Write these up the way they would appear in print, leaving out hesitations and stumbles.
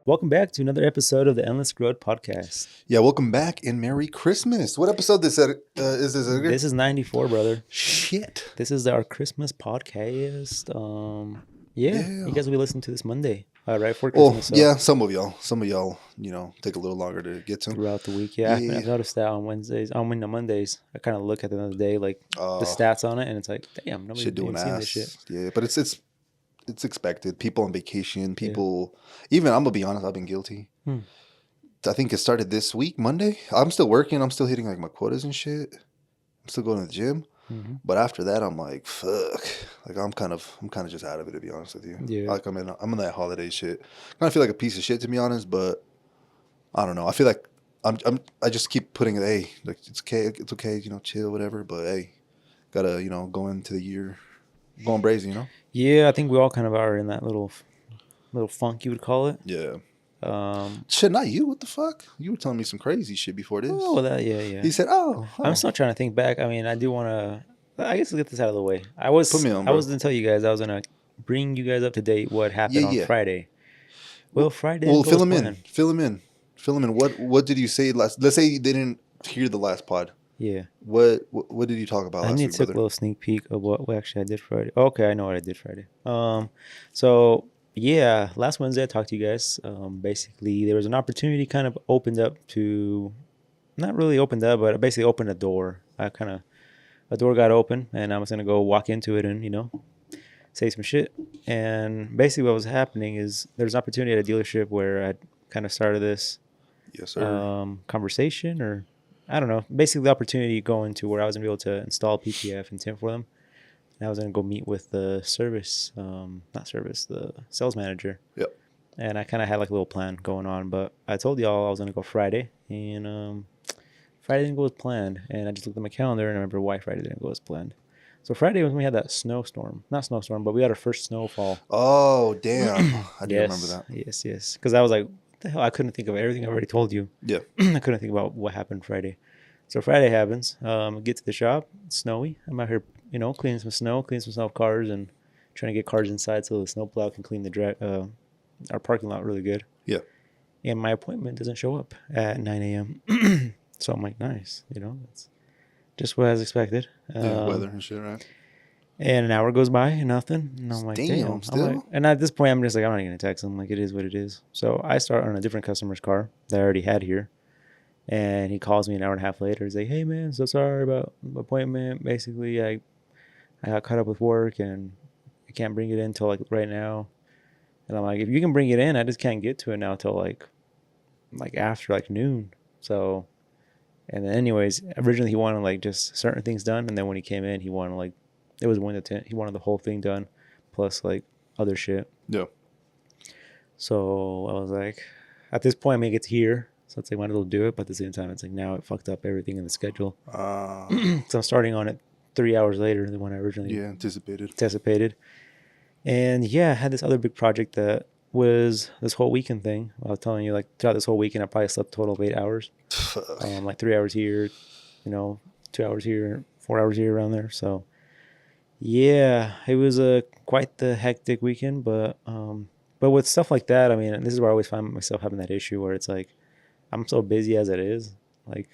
Welcome back to another episode of the Endless Growth Podcast. Yeah, welcome back and Merry Christmas. What episode is this, Edgar? This is 94, brother. Shit. This is our Christmas podcast. You guys will be listening to this Monday, right for Christmas. So. Yeah, some of y'all, take a little longer to get to throughout the week. Yeah, I've noticed that on Wednesdays, on Mondays, I kind of look at the end of the day, like the stats on it, and it's like, damn, nobody's doing this shit. Yeah, but it's expected. People on vacation, even I'm gonna be honest, I've been guilty. I think it started this week, Monday. I'm still working. I'm still hitting like my quotas and shit. I'm still going to the gym. Mm-hmm. But after that, I'm like, fuck. Like I'm kind of just out of it, to be honest with you. Yeah. Like I'm in that holiday shit. I kind of feel like a piece of shit, to be honest. But I don't know. I feel like I just keep putting it. Hey, like it's okay. Chill, whatever. But hey, gotta go into the year going brazy. Yeah, I think we all kind of are in that little funk, you would call it. Yeah. Shit, not you. What the fuck? You were telling me some crazy shit before this. Oh, yeah. He said, I'm still trying to think back. I mean, I do want to. I guess let's get this out of the way. I was going to tell you guys. I was gonna bring you guys up to date what happened on Friday. Well, Friday. Well, fill him in. What did you say last? Let's say you didn't hear the last pod. Yeah. What did you talk about last week, I need to take a little sneak peek of what actually I did Friday. Okay, I know what I did Friday. So. Yeah, last Wednesday I talked to you guys. Basically, there was an opportunity kind of opened up to, not really opened up, but basically opened a door. A door got open, and I was going to go walk into it and, say some shit. And basically what was happening is there's an opportunity at a dealership where I kind of started this conversation, or I don't know, basically the opportunity going to where I was going to be able to install PPF and tint for them. And I was going to go meet with the the sales manager. Yep. And I kind of had like a little plan going on, but I told y'all I was going to go Friday, and Friday didn't go as planned. And I just looked at my calendar and I remember why Friday didn't go as planned. So Friday was when we had that not snowstorm, but we had our first snowfall. Oh, damn. I do remember that. Yes. Because I was like, what the hell? I couldn't think of everything I already told you. Yeah. I couldn't think about what happened Friday. So Friday happens. Get to the shop. It's snowy. I'm out here, cleaning some snow off cars and trying to get cars inside so the snowplow can clean our parking lot really good. Yeah. And my appointment doesn't show up at 9 a.m. So I'm like, nice. That's just what I was expected. Weather and shit, right? And an hour goes by and nothing. And I'm like, damn. Still? And at this point, I'm just like, I'm not going to text him. Like, it is what it is. So I start on a different customer's car that I already had here. And he calls me an hour and a half later. He's like, hey, man, so sorry about the appointment. Basically, I got caught up with work and I can't bring it in till like right now. And I'm like, if you can bring it in, I just can't get to it now till like after like noon. So, and then anyways, originally he wanted like just certain things done. And then when he came in, he wanted like, it was window tint. He wanted the whole thing done plus like other shit. Yeah. So I was like, at this point, I make it here. So it's like, might as well do it. But at the same time, it's like now it fucked up everything in the schedule. So I'm starting on it 3 hours later than when I originally anticipated. And yeah, I had this other big project that was this whole weekend thing. I was telling you, like throughout this whole weekend, I probably slept a total of 8 hours. Like 3 hours here, 2 hours here, 4 hours here, around there. So yeah, it was quite the hectic weekend. But with stuff like that, I mean, this is where I always find myself having that issue where it's like, I'm so busy as it is. Like,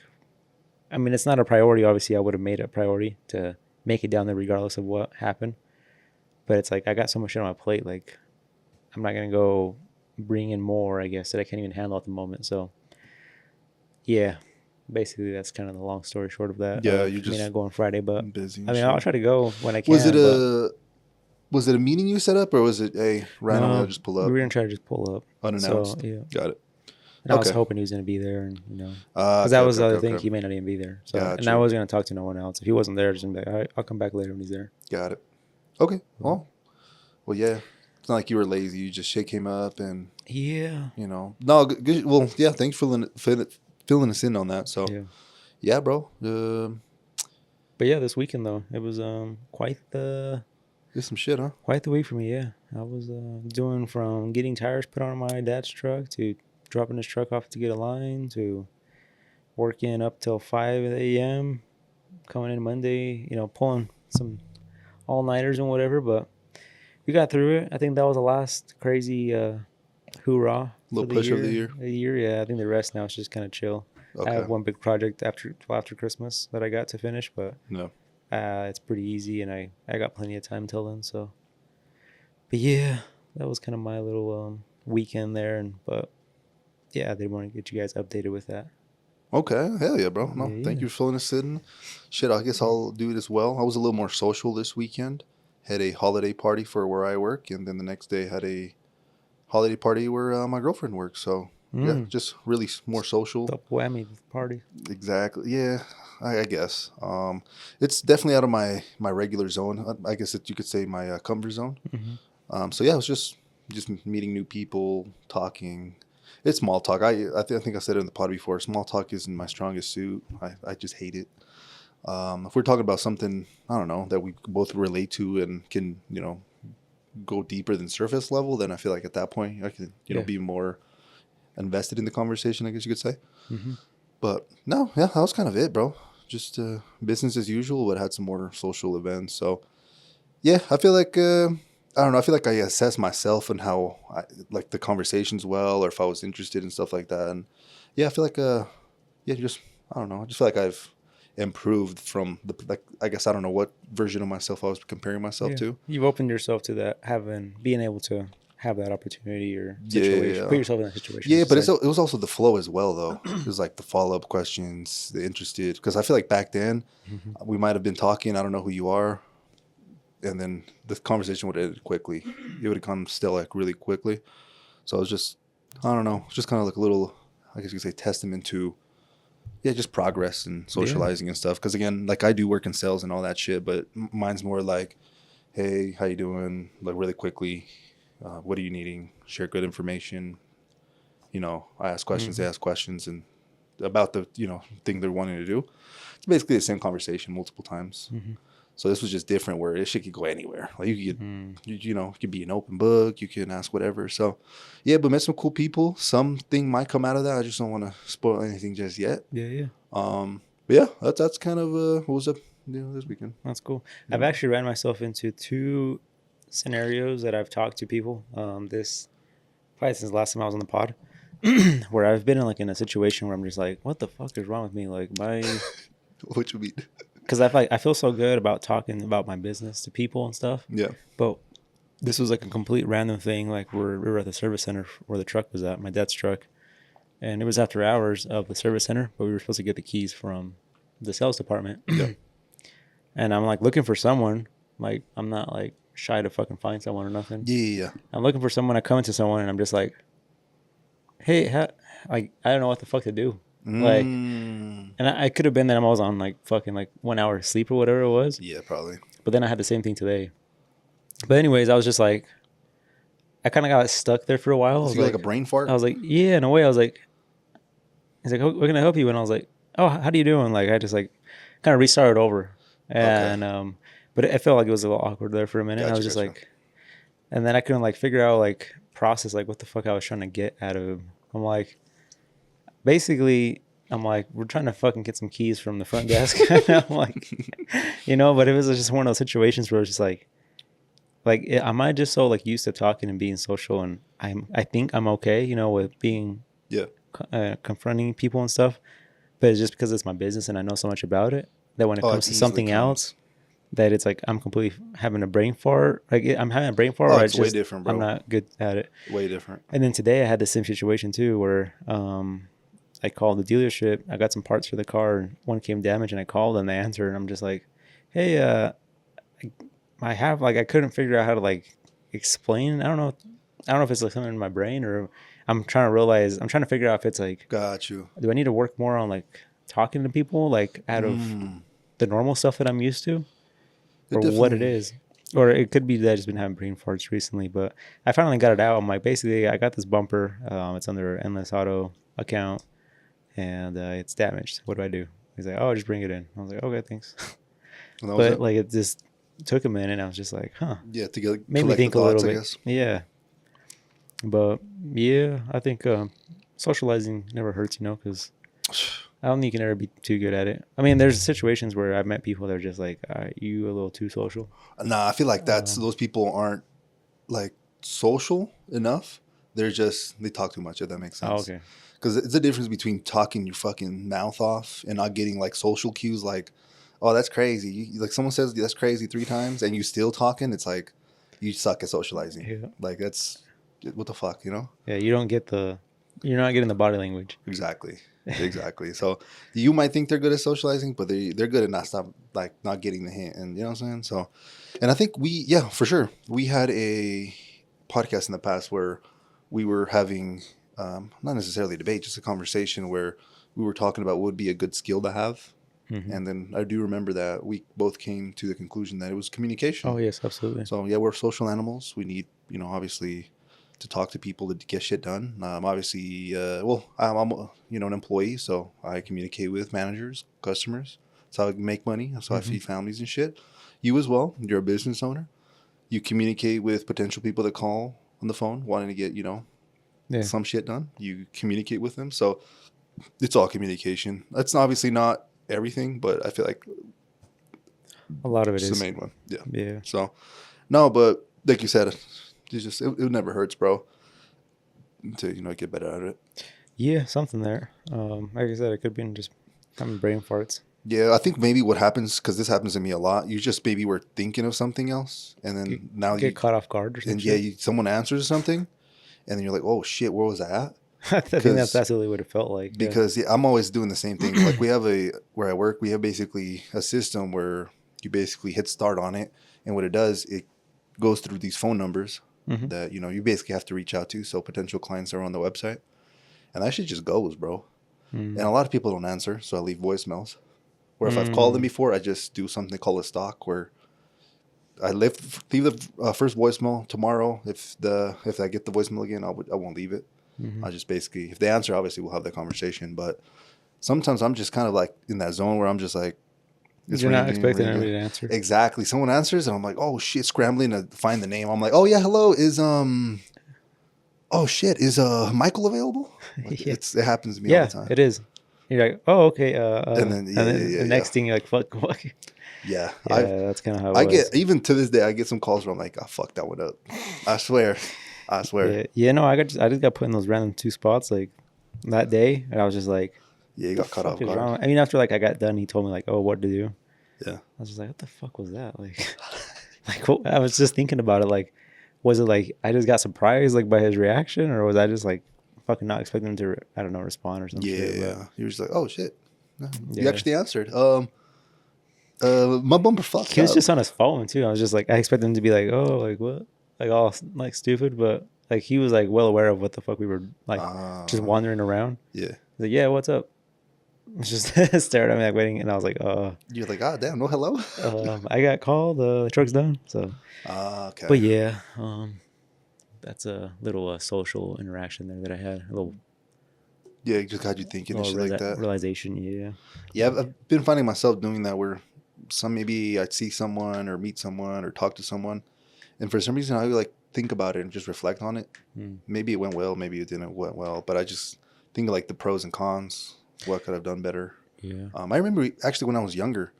I mean, it's not a priority. Obviously, I would have made it a priority to make it down there regardless of what happened. But it's like, I got so much shit on my plate. Like, I'm not going to go bring in more, I guess, that I can't even handle at the moment. So, yeah, basically, that's kind of the long story short of that. Yeah, you just... I mean, I go on Friday, but busy. I mean, I'll try to go when I can. Was it a meeting you set up, or was it randomly I'll just pull up? We were going to try to just pull up. Unannounced? So, yeah. Got it. And I was hoping he was going to be there, and because that was the other thing. He may not even be there. So, and I was going to talk to no one else. If he wasn't there, just be like, all right, I'll come back later when he's there. Got it. Okay. Well, yeah. It's not like you were lazy. You just shit came up, and no, good. Well, yeah. Thanks for filling us in on that. So, yeah, bro. But yeah, this weekend though, it was quite the. Did some shit, huh? Quite the week for me. Yeah, I was doing from getting tires put on my dad's truck to dropping his truck off to get a line to working up till 5 a.m. coming in Monday, pulling some all-nighters and whatever, but we got through it. I think that was the last crazy hoorah for Little the push year. of the year. A year, yeah. I think the rest now is just kind of chill. Okay. I have one big project after Christmas that I got to finish, but No. it's pretty easy, and I got plenty of time till then. So, but yeah, that was kind of my little weekend there, but yeah, I did want to get you guys updated with that. Okay, hell yeah, bro. No, Yeah, thank you for filling us in. Shit, I guess I'll do it as well. I was a little more social this weekend. Had a holiday party for where I work, and then the next day had a holiday party where my girlfriend works. So yeah, just really more social. Double whammy party. Exactly. Yeah, I guess. It's definitely out of my regular zone. I guess that you could say my comfort zone. Mm-hmm. So yeah, it was just meeting new people, talking. It's small talk. I think I said it in the pod before. Small talk isn't my strongest suit. I just hate it. If we're talking about something, I don't know, that we both relate to and can, go deeper than surface level, then I feel like at that point I can, be more invested in the conversation, I guess you could say. Mm-hmm. But no, yeah, that was kind of it, bro. Just business as usual, but had some more social events. So yeah, I feel like I don't know. I feel like I assess myself and how I like the conversations well, or if I was interested in stuff like that. And yeah, I feel like just I don't know. I just feel like I've improved from I guess I don't know what version of myself I was comparing myself to. You've opened yourself to that, being able to have that opportunity or situation. Yeah. Put yourself in that situation. Yeah, but it was also the flow as well, though. It was like the follow-up questions, the interested. Because I feel like back then, we might have been talking, I don't know who you are, and then the conversation would have ended quickly. It would have come still like really quickly. So it was just, I don't know, just kind of like a little, I guess you could say, testament to, just progress and socializing and stuff. Because again, like I do work in sales and all that shit, but mine's more like, hey, how you doing? Like really quickly, what are you needing? Share good information. I ask questions, they ask questions, and about the thing they're wanting to do. It's basically the same conversation multiple times. So this was just different, where this shit could go anywhere. Like you could get, you could be an open book. You can ask whatever. So yeah, but met some cool people. Something might come out of that. I just don't want to spoil anything just yet. Yeah. But yeah, that's kind of what was up this weekend. That's cool. Yeah. I've actually ran myself into 2 scenarios that I've talked to people. This probably since the last time I was on the pod, where I've been in a situation where I'm just like, what the fuck is wrong with me? Like What you mean? Because I feel so good about talking about my business to people and stuff. Yeah. But this was like a complete random thing. Like we were at the service center where the truck was at, my dad's truck. And it was after hours of the service center, but we were supposed to get the keys from the sales department. Yeah. And I'm like looking for someone. Like I'm not like shy to fucking find someone or nothing. Yeah. I'm looking for someone. I come into someone and I'm just like, hey, I don't know what the fuck to do. Like, and I could have been that I was on like fucking like 1 hour of sleep or whatever it was. Yeah, probably. But then I had the same thing today. But anyways, I was just like, I kind of got stuck there for a while. Was it like a brain fart? I was like, yeah, in a way. I was like, he's like, what can I help you? And I was like, oh, how do you doing? Like, I just like kind of restarted over. And, but I felt like it was a little awkward there for a minute. I was just like, and then I couldn't like figure out like process like what the fuck I was trying to get out of him. I'm like, basically, I'm like, we're trying to fucking get some keys from the front desk. I'm like, but it was just one of those situations where it's just like am I just so like used to talking and being social, and I think I'm okay, with being confronting people and stuff, but it's just because it's my business and I know so much about it that when it comes to something else, that it's like I'm completely having a brain fart. Like I'm having a brain fart. Oh, it's way different, bro. I'm not good at it. Way different. And then today I had the same situation too, where I called the dealership. I got some parts for the car, and one came damaged, and I called and they answered, and I'm just like, hey, I couldn't figure out how to like explain. I don't know if it's like something in my brain, or I'm trying to figure out if it's like, got you. Do I need to work more on like talking to people like out of the normal stuff that I'm used to, or what it is? Or it could be that I've just been having brain farts recently, but I finally got it out. I'm like, basically, I got this bumper. It's under Endless Auto account, and it's damaged. What do? He's like, oh, just bring it in. I was like, okay, thanks. But like it just took a minute. I was just like, huh. Yeah, to get made me think a little bit. Yeah. But yeah, I think socializing never hurts, because I don't think you can ever be too good at it. I mean, there's situations where I've met people that are just like, you a little too social. Nah, I feel like those people aren't like social enough. they talk too much, if that makes Oh, sense. okay. Because it's the difference between talking your fucking mouth off and not getting like social cues like, oh, that's crazy. Like someone says that's crazy 3 times and you still talking. It's like you suck at socializing. Yeah. Like that's what the fuck, you know? Yeah, you don't get you're not getting the body language. Exactly. Exactly. So you might think they're good at socializing, but they're good at not getting the hint. And you know what I'm saying? So, and I think for sure. We had a podcast in the past where we were having, not necessarily a debate, just a conversation where we were talking about what would be a good skill to have. Mm-hmm. And then I do remember that we both came to the conclusion that it was communication. Oh, yes, absolutely. So yeah, we're social animals. We need, obviously, to talk to people to get shit done. Obviously, I'm an employee, so I communicate with managers, customers. That's how I make money. That's how I feed families and shit. You as well. You're a business owner. You communicate with potential people that call on the phone wanting to get, some shit done. You communicate with them. So it's all communication. That's obviously not everything, but I feel like a lot of it it's is the main one. Yeah. Yeah. So, no, but like you said, it never hurts, bro, to, get better at it. Yeah, something there. Like I said, it could be just having brain farts. Yeah, I think maybe what happens, because this happens to me a lot, you just maybe were thinking of something else, and then now Get you caught off guard or something. and yeah, someone answers something, and then you're like, oh shit, where was I at? I think that's absolutely what it felt like. Because I'm always doing the same thing. Like where I work, we have basically a system where you basically hit start on it, and what it does, it goes through these phone numbers that you basically have to reach out to. So potential clients are on the website, and that shit just goes, bro. And a lot of people don't answer, so I leave voicemails. Or if I've called them before, I just do something called a stalk, where I leave the first voicemail tomorrow. If I get the voicemail again, I won't leave it. I just basically, if they answer, obviously we'll have that conversation. But sometimes I'm just kind of like in that zone where I'm just like, you're not expecting anybody to answer. Exactly. Someone answers, and I'm like, oh shit, scrambling to find the name. I'm like, oh yeah, hello, oh shit, is Michael available? Like, Yeah. it happens to me all the time. It is. You're like, oh, okay. And then the next thing you're like, fuck. Yeah, that's kind of how I get, even to this day, I get some calls where I'm like, oh fuck, that one up. I swear. Yeah. No, I just got put in those random 2 spots like that day, and I was just like, yeah, you got caught off guard. Wrong? I mean, after like I got done, he told me like, oh, what to do. Yeah, I was just like, what the fuck was that? Like, what? I was just thinking about it. Like, was it like I just got surprised like by his reaction, or was I just like fucking not expecting him to, I don't know, respond or something? Yeah. You were just like, oh shit, you actually answered. My bumper fucked up. He was just on his phone too. I was just like, I expected him to be like, oh, like what, like all like stupid, but like he was like well aware of what the fuck we were like, just wandering around. Yeah. He's like, yeah, what's up? Just stared at me like waiting, and I was like, you're like, ah, damn, no hello. I got called. The truck's done. So, okay. But yeah, that's a little social interaction there that I had. A little. Yeah, it just got you thinking and shit like that. Realization, yeah. Yeah, I've been finding myself doing that where maybe I'd see someone or meet someone or talk to someone, and for some reason I would like think about it and just reflect on it. Maybe it went well, maybe it didn't went well, but I just think of like the pros and cons. What could I have done better? Yeah. I remember actually when I was younger,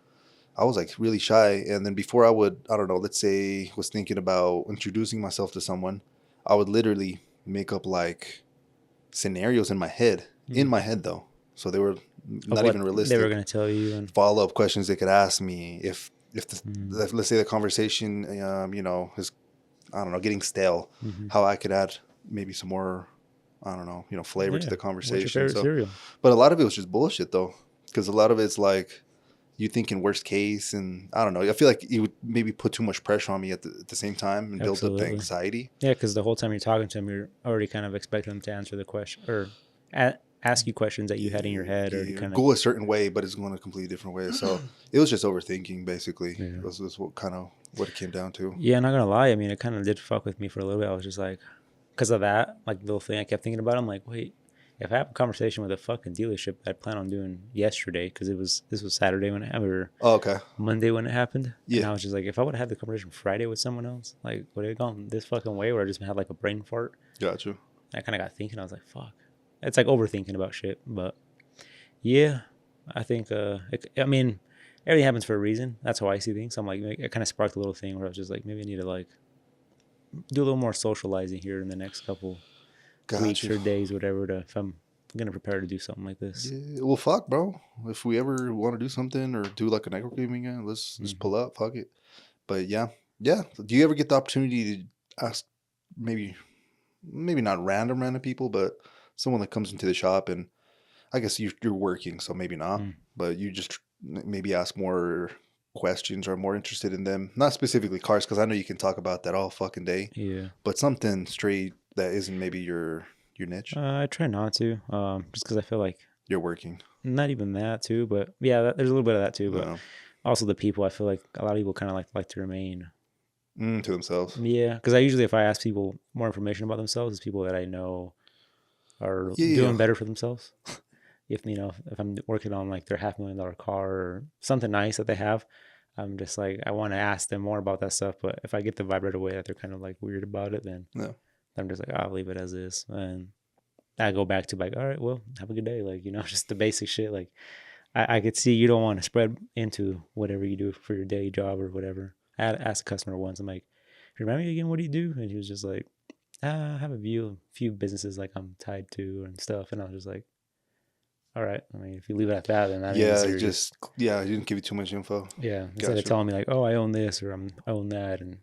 I was like really shy, and then before I would, I don't know, let's say was thinking about introducing myself to someone, I would literally make up like scenarios in my head. In my head though, so they were not even realistic. They were going to tell you and follow up questions they could ask me if let's say the conversation is, I don't know, getting stale, how I could add maybe some more, I don't know, flavor to the conversation. What's your favorite cereal? But a lot of it was just bullshit though, because a lot of it's like you think in worst case, and I don't know. I feel like you would maybe put too much pressure on me at the same time and build up the anxiety. Yeah, because the whole time you're talking to him, you're already kind of expecting them to answer the question or ask you questions that you had in your head, or kind of go a certain way, but it's going a completely different way. So it was just overthinking, basically. Yeah. It was what it came down to. Yeah, not gonna lie. I mean, it kind of did fuck with me for a little bit. I was just like, because of that, like little thing I kept thinking about. I'm like, wait, if I have a conversation with a fucking dealership that I plan on doing yesterday, because this was Saturday when it happened, or Monday when it happened. Yeah. And I was just like, if I would have had the conversation Friday with someone else, like, would it have gone this fucking way, where I just had like a brain fart? Gotcha. And I kind of got thinking. I was like, fuck. It's like overthinking about shit. But yeah, I think, I mean, everything happens for a reason. That's how I see things. So I'm like, it kind of sparked a little thing where I was just like, maybe I need to like do a little more socializing here in the next couple weeks or days, whatever, to if I'm gonna prepare to do something like this. Yeah, well, fuck, bro. If we ever want to do something or do like a networking again, let's just pull up. Fuck it. But yeah. Do you ever get the opportunity to ask maybe not random people, but someone that comes into the shop and I guess you're working, so maybe not, but you just maybe ask more questions or more interested in them, not specifically cars, because I know you can talk about that all fucking day. Yeah. But something straight that isn't maybe your niche. I try not to, just because I feel like you're working. Not even that too, but yeah, there's a little bit of that too. But also the people, I feel like a lot of people kind of like to remain to themselves. Yeah, because I usually, if I ask people more information about themselves, it's people that I know are doing better for themselves. If I'm working on like their $500,000 car or something nice that they have, I'm just like, I want to ask them more about that stuff. But if I get the vibe right away that they're kind of like weird about it, then I'm just like, I'll leave it as is. And I go back to like, all right, well, have a good day. Like, just the basic shit. Like I could see you don't want to spread into whatever you do for your day job or whatever. I had asked a customer once, I'm like, remind me again, what do you do? And he was just like, I have a few businesses like I'm tied to and stuff. And I was just like, all right. I mean, if you leave it at that, then that means you didn't give you too much info. Yeah. Instead of telling me like, oh, I own this or I own that. And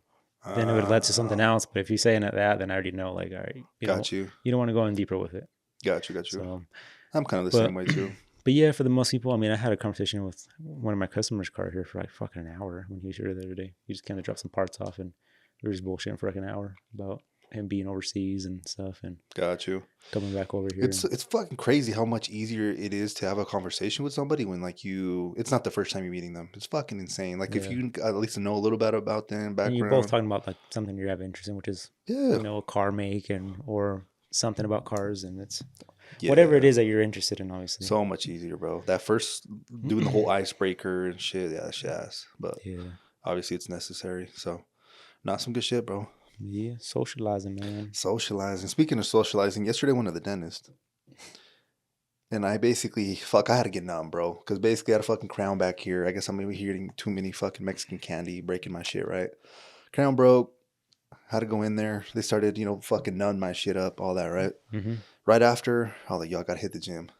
then it would lead to something else. But if you're saying it that, then I already know like, all right, you don't want to go in deeper with it. Got you. So, I'm kind of the same way too. But yeah, for the most people, I mean, I had a conversation with one of my customers' car here for like fucking an hour when he was here the other day. He just kind of dropped some parts off and we were just bullshitting for like an hour about him being overseas and stuff and got you coming back over here. It's fucking crazy how much easier it is to have a conversation with somebody when like it's not the first time you're meeting them. It's fucking insane. Like if you at least know a little bit about them background. And you're both talking about like something you have interest in, which is a car make or something about cars, and it's whatever it is that you're interested in, obviously. So much easier, bro. That first doing the whole icebreaker and shit, that shit ass. But obviously it's necessary. So not some good shit, bro. Yeah, socializing, man. Socializing. Speaking of socializing, yesterday I went to the dentist. And I basically, I had to get numb, bro. Because basically I had a fucking crown back here. I guess I'm maybe eating too many fucking Mexican candy, breaking my shit, right? Crown broke. Had to go in there. They started, fucking numb my shit up, all that, right? Mm-hmm. Right after, I was like, yo, I gotta hit the gym.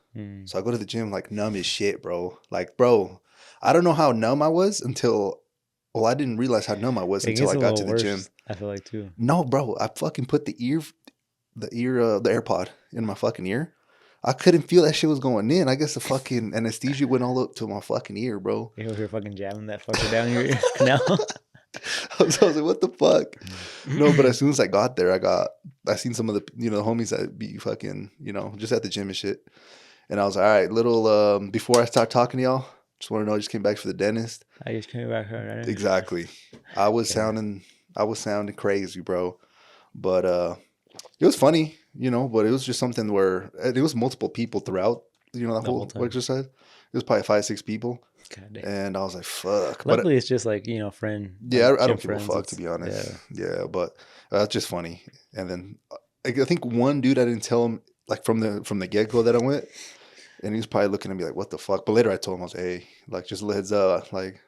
So I go to the gym, like, numb as shit, bro. Like, bro, I don't know how numb I was until... Well, I didn't realize how numb I was until I got to the gym. I feel like too. No, bro, I fucking put the AirPod in my fucking ear. I couldn't feel that shit was going in. I guess the fucking anesthesia went all up to my fucking ear, bro. You over here fucking jamming that fucker down your ear canal. I was like, what the fuck? No, but as soon as I got there, I seen some of the the homies that be fucking just at the gym and shit. And I was like, all right, little before I start talking to y'all. Just want to know, I just came back for the dentist. I just came back. Right? Exactly. I was sounding crazy, bro. But it was funny, but it was just something where it was multiple people throughout, that whole exercise. It was probably 5-6 people. God damn. And I was like, fuck. Luckily, it's just like, friend. Yeah, I don't give a fuck, to be honest. Yeah, but that's just funny. And then I think one dude, I didn't tell him, like from the get-go that I went. And he was probably looking at me like, what the fuck? But later I told him, I was like, hey, like, just heads up. Like,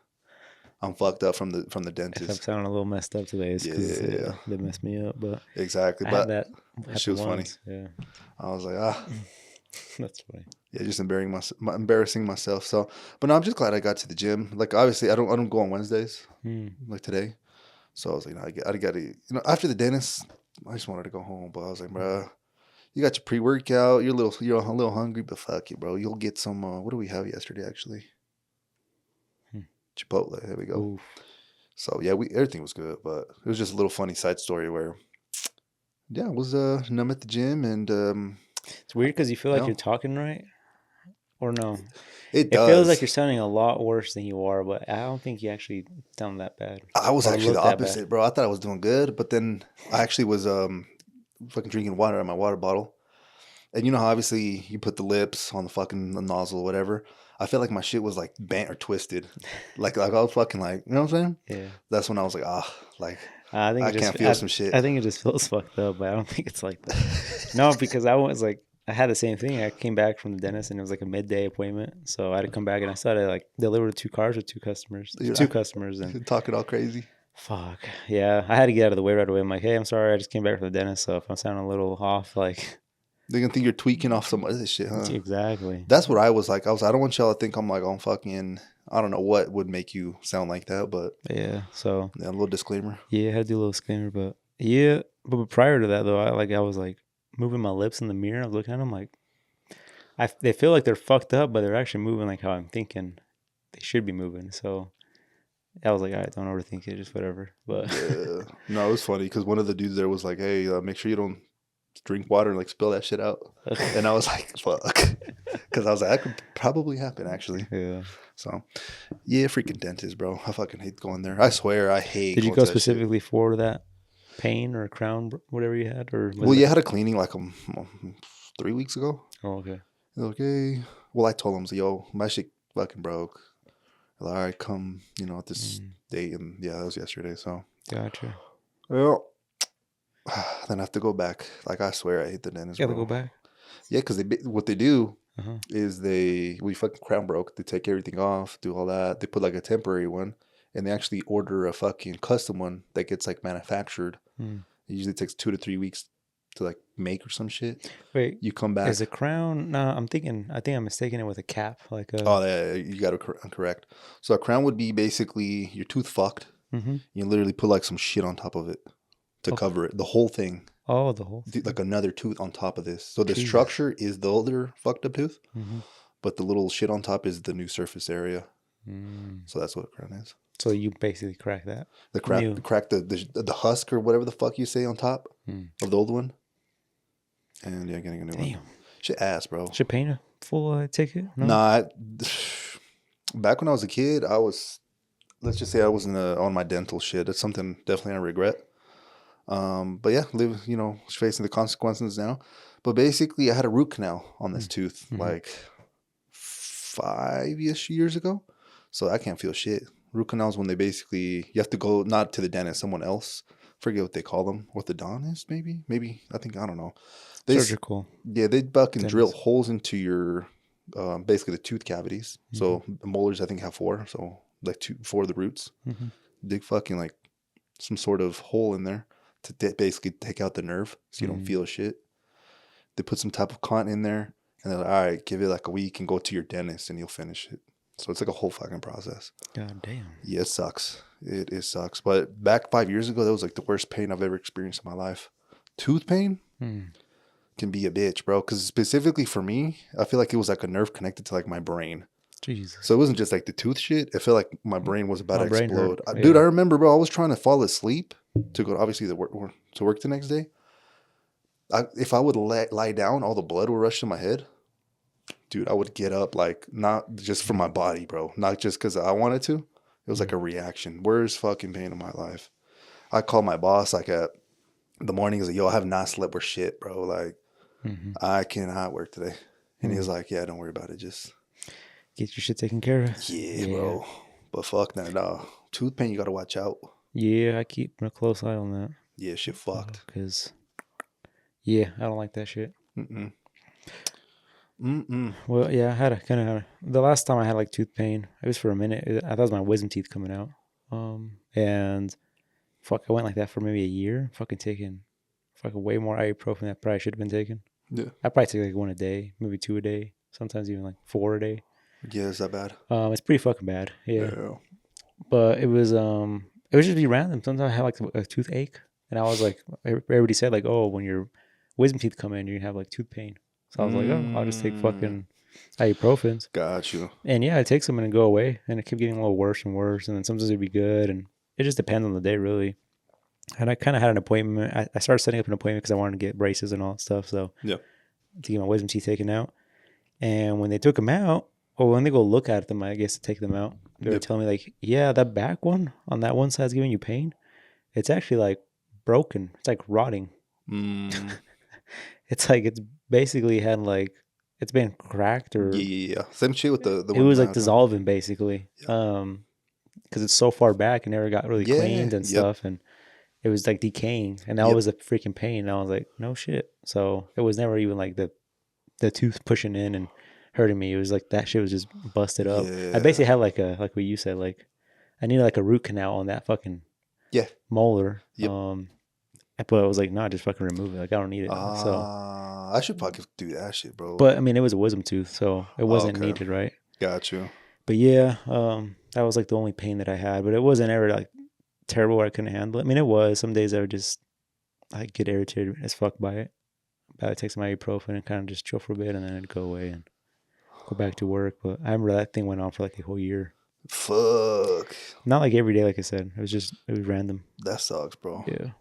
I'm fucked up from the dentist. I'm sounding a little messed up today. Yeah. They messed me up. But exactly. But that shit was funny. Yeah. I was like, That's funny. Yeah, just embarrassing myself. So, but no, I'm just glad I got to the gym. Like, obviously, I don't go on Wednesdays, like today. So I was like, I got to, after the dentist, I just wanted to go home. But I was like, bro, you got your pre-workout. You're a little hungry, but fuck it, bro. You'll get some. What did we have yesterday? Actually, Chipotle. There we go. Ooh. So yeah, everything was good, but it was just a little funny side story where, I was numb at the gym, and it's weird because you feel like you're talking right, or no? It feels like you're sounding a lot worse than you are, but I don't think you actually sound that bad. I was actually the opposite, bro. I thought I was doing good, but then I actually was fucking drinking water out of my water bottle. And how obviously you put the lips on the fucking nozzle or whatever. I felt like my shit was like bent or twisted. like I was fucking like, you know what I'm saying? Yeah. That's when I was like, I can't feel some shit. I think it just feels fucked up, but I don't think it's like that. No, because I had the same thing. I came back from the dentist and it was like a midday appointment. So I had to come back and I started like delivered 2 cars with 2 customers. And talking all crazy. Fuck. Yeah. I had to get out of the way right away. I'm like, hey, I'm sorry. I just came back from the dentist. So if I'm sounding a little off, like, They're gonna think you're tweaking off some other shit, huh? Exactly. That's what I was like. I don't want y'all to think I'm like on fucking. I don't know what would make you sound like that, but Yeah. So yeah, a little disclaimer. yeah, I had to do a little disclaimer, but yeah. But prior to that though, I was like moving my lips in the mirror. I was looking at them like, they feel like they're fucked up, but they're actually moving like how I'm thinking they should be moving. So I was like, all right, don't overthink it, just whatever. But Yeah, no, it was funny because one of the dudes there was like, "Hey, make sure you don't drink water and like spill that shit out." And I was like, "Fuck," because I was like, that could probably happen actually. yeah. So yeah, freaking dentist, bro. I fucking hate going there. I swear, I hate. Did you going go to that shit. specifically for that pain or crown, whatever you had, or was Well, it yeah, I had a cleaning like 3 weeks ago. Oh, okay. They're like, hey. Well, I told them, so, yo, my shit fucking broke. They're like, all right, come, at this date. And yeah, that was yesterday. So, Gotcha. well, then I have to go back. Like, I swear I hate the dentist. You gotta bro. go back. Yeah, because what they do Uh-huh. is we fucking crown broke. They take everything off, do all that. They put like a temporary one, and they actually order a fucking custom one that gets like manufactured. It usually takes 2 to 3 weeks to like make or some shit. Wait, you come back. Is a crown? No, I think I'm mistaking it with a cap. Like a. Oh, yeah, you got to correct. So a crown would be basically your tooth fucked. Mm-hmm. You literally put like some shit on top of it to cover it, the whole thing. Oh, the whole thing. Like another tooth on top of this. So the structure is the older fucked up tooth, but the little shit on top is the new surface area. So that's what a crown is. So you basically crack that. Crack the husk or whatever the fuck you say on top of the old one. And yeah, getting a new one. Shit ass, bro. Should paint a full ticket? No? Nah. Back when I was a kid, let's just say I wasn't on my dental shit. That's something definitely I regret. But yeah, facing the consequences now. But basically, I had a root canal on this tooth like 5-ish years ago. So I can't feel shit. Root canals when you have to go not to the dentist, someone else. Forget what they call them. Orthodontist, maybe? I don't know. Surgical. Yeah, they fucking drill holes into your, basically the tooth cavities. So the molars, I think, have 4. So like 4 of the roots. Dig fucking like some sort of hole in there to basically take out the nerve so you don't feel shit. They put some type of cotton in there and they're like, all right, give it like a week and go to your dentist and you'll finish it. So it's like a whole fucking process. God damn. Yeah, it sucks. It sucks. But back 5 years ago, that was like the worst pain I've ever experienced in my life. Tooth pain can be a bitch, bro. Because specifically for me, I feel like it was like a nerve connected to like my brain. Jesus. So it wasn't just like the tooth shit. I feel like my brain was about to explode. Hurt. Dude, I remember, bro, I was trying to fall asleep to go, obviously, to work the next day. If I would lie down, all the blood would rush to my head. Dude, I would get up, like, not just from my body, bro. Not just because I wanted to. It was like a reaction. Worst fucking pain in my life. I called my boss, like, at the morning. He's like, yo, I have not slept with shit, bro. Like, I cannot work today. And he was like, yeah, don't worry about it. Just get your shit taken care of. Yeah, bro. But fuck that. No. Tooth pain, you got to watch out. Yeah, I keep a close eye on that. Yeah, shit fucked. Because, yeah, I don't like that shit. Well, yeah, I had the last time I had like tooth pain, it was for a minute. I thought it was my wisdom teeth coming out. And fuck, I went like that for maybe a year. Fucking taking way more ibuprofen than I probably should have been taking. Yeah. I probably take like 1 a day, maybe 2 a day, sometimes even like 4 a day. Yeah, is that bad? It's pretty fucking bad. Yeah. But it was just be random. Sometimes I had like a toothache, and I was like, everybody said like, oh, when your wisdom teeth come in, you have like tooth pain. So I was like, oh, I'll just take fucking ibuprofens. Got you. And yeah, I take some and go away, and it kept getting a little worse and worse, and then sometimes it'd be good, and it just depends on the day, really. And I kind of had an appointment. I started setting up an appointment because I wanted to get braces and all that stuff. So yeah, to get my wisdom teeth taken out. And when they took them out, or when they go look at them, I guess to take them out, they were telling me like, yeah, that back one on that one side's giving you pain. It's actually like broken. It's like rotting. It's like it's basically had like it's been cracked or yeah. Same shit with the it was like dissolving basically. Because it's so far back and never got really cleaned and stuff, and it was like decaying, and that was a freaking pain. And I was like, no shit. So it was never even like the tooth pushing in and hurting me. It was like that shit was just busted up. I basically had like what you said, like I needed like a root canal on that fucking molar. But I was like, nah, just fucking remove it. Like I don't need it. So, I should fucking do that shit, bro. but I mean, it was a wisdom tooth, so it wasn't Okay, needed, right? got you. But yeah, that was like the only pain that I had. But it wasn't ever like terrible where I couldn't handle it. I mean, it was. Some days I would just like get irritated as fuck by it. But I would take some ibuprofen and kind of just chill for a bit, and then it'd go away and go back to work. But I remember that thing went on for like a whole year. Fuck. Not like every day, like I said. It was random. That sucks, bro. Yeah.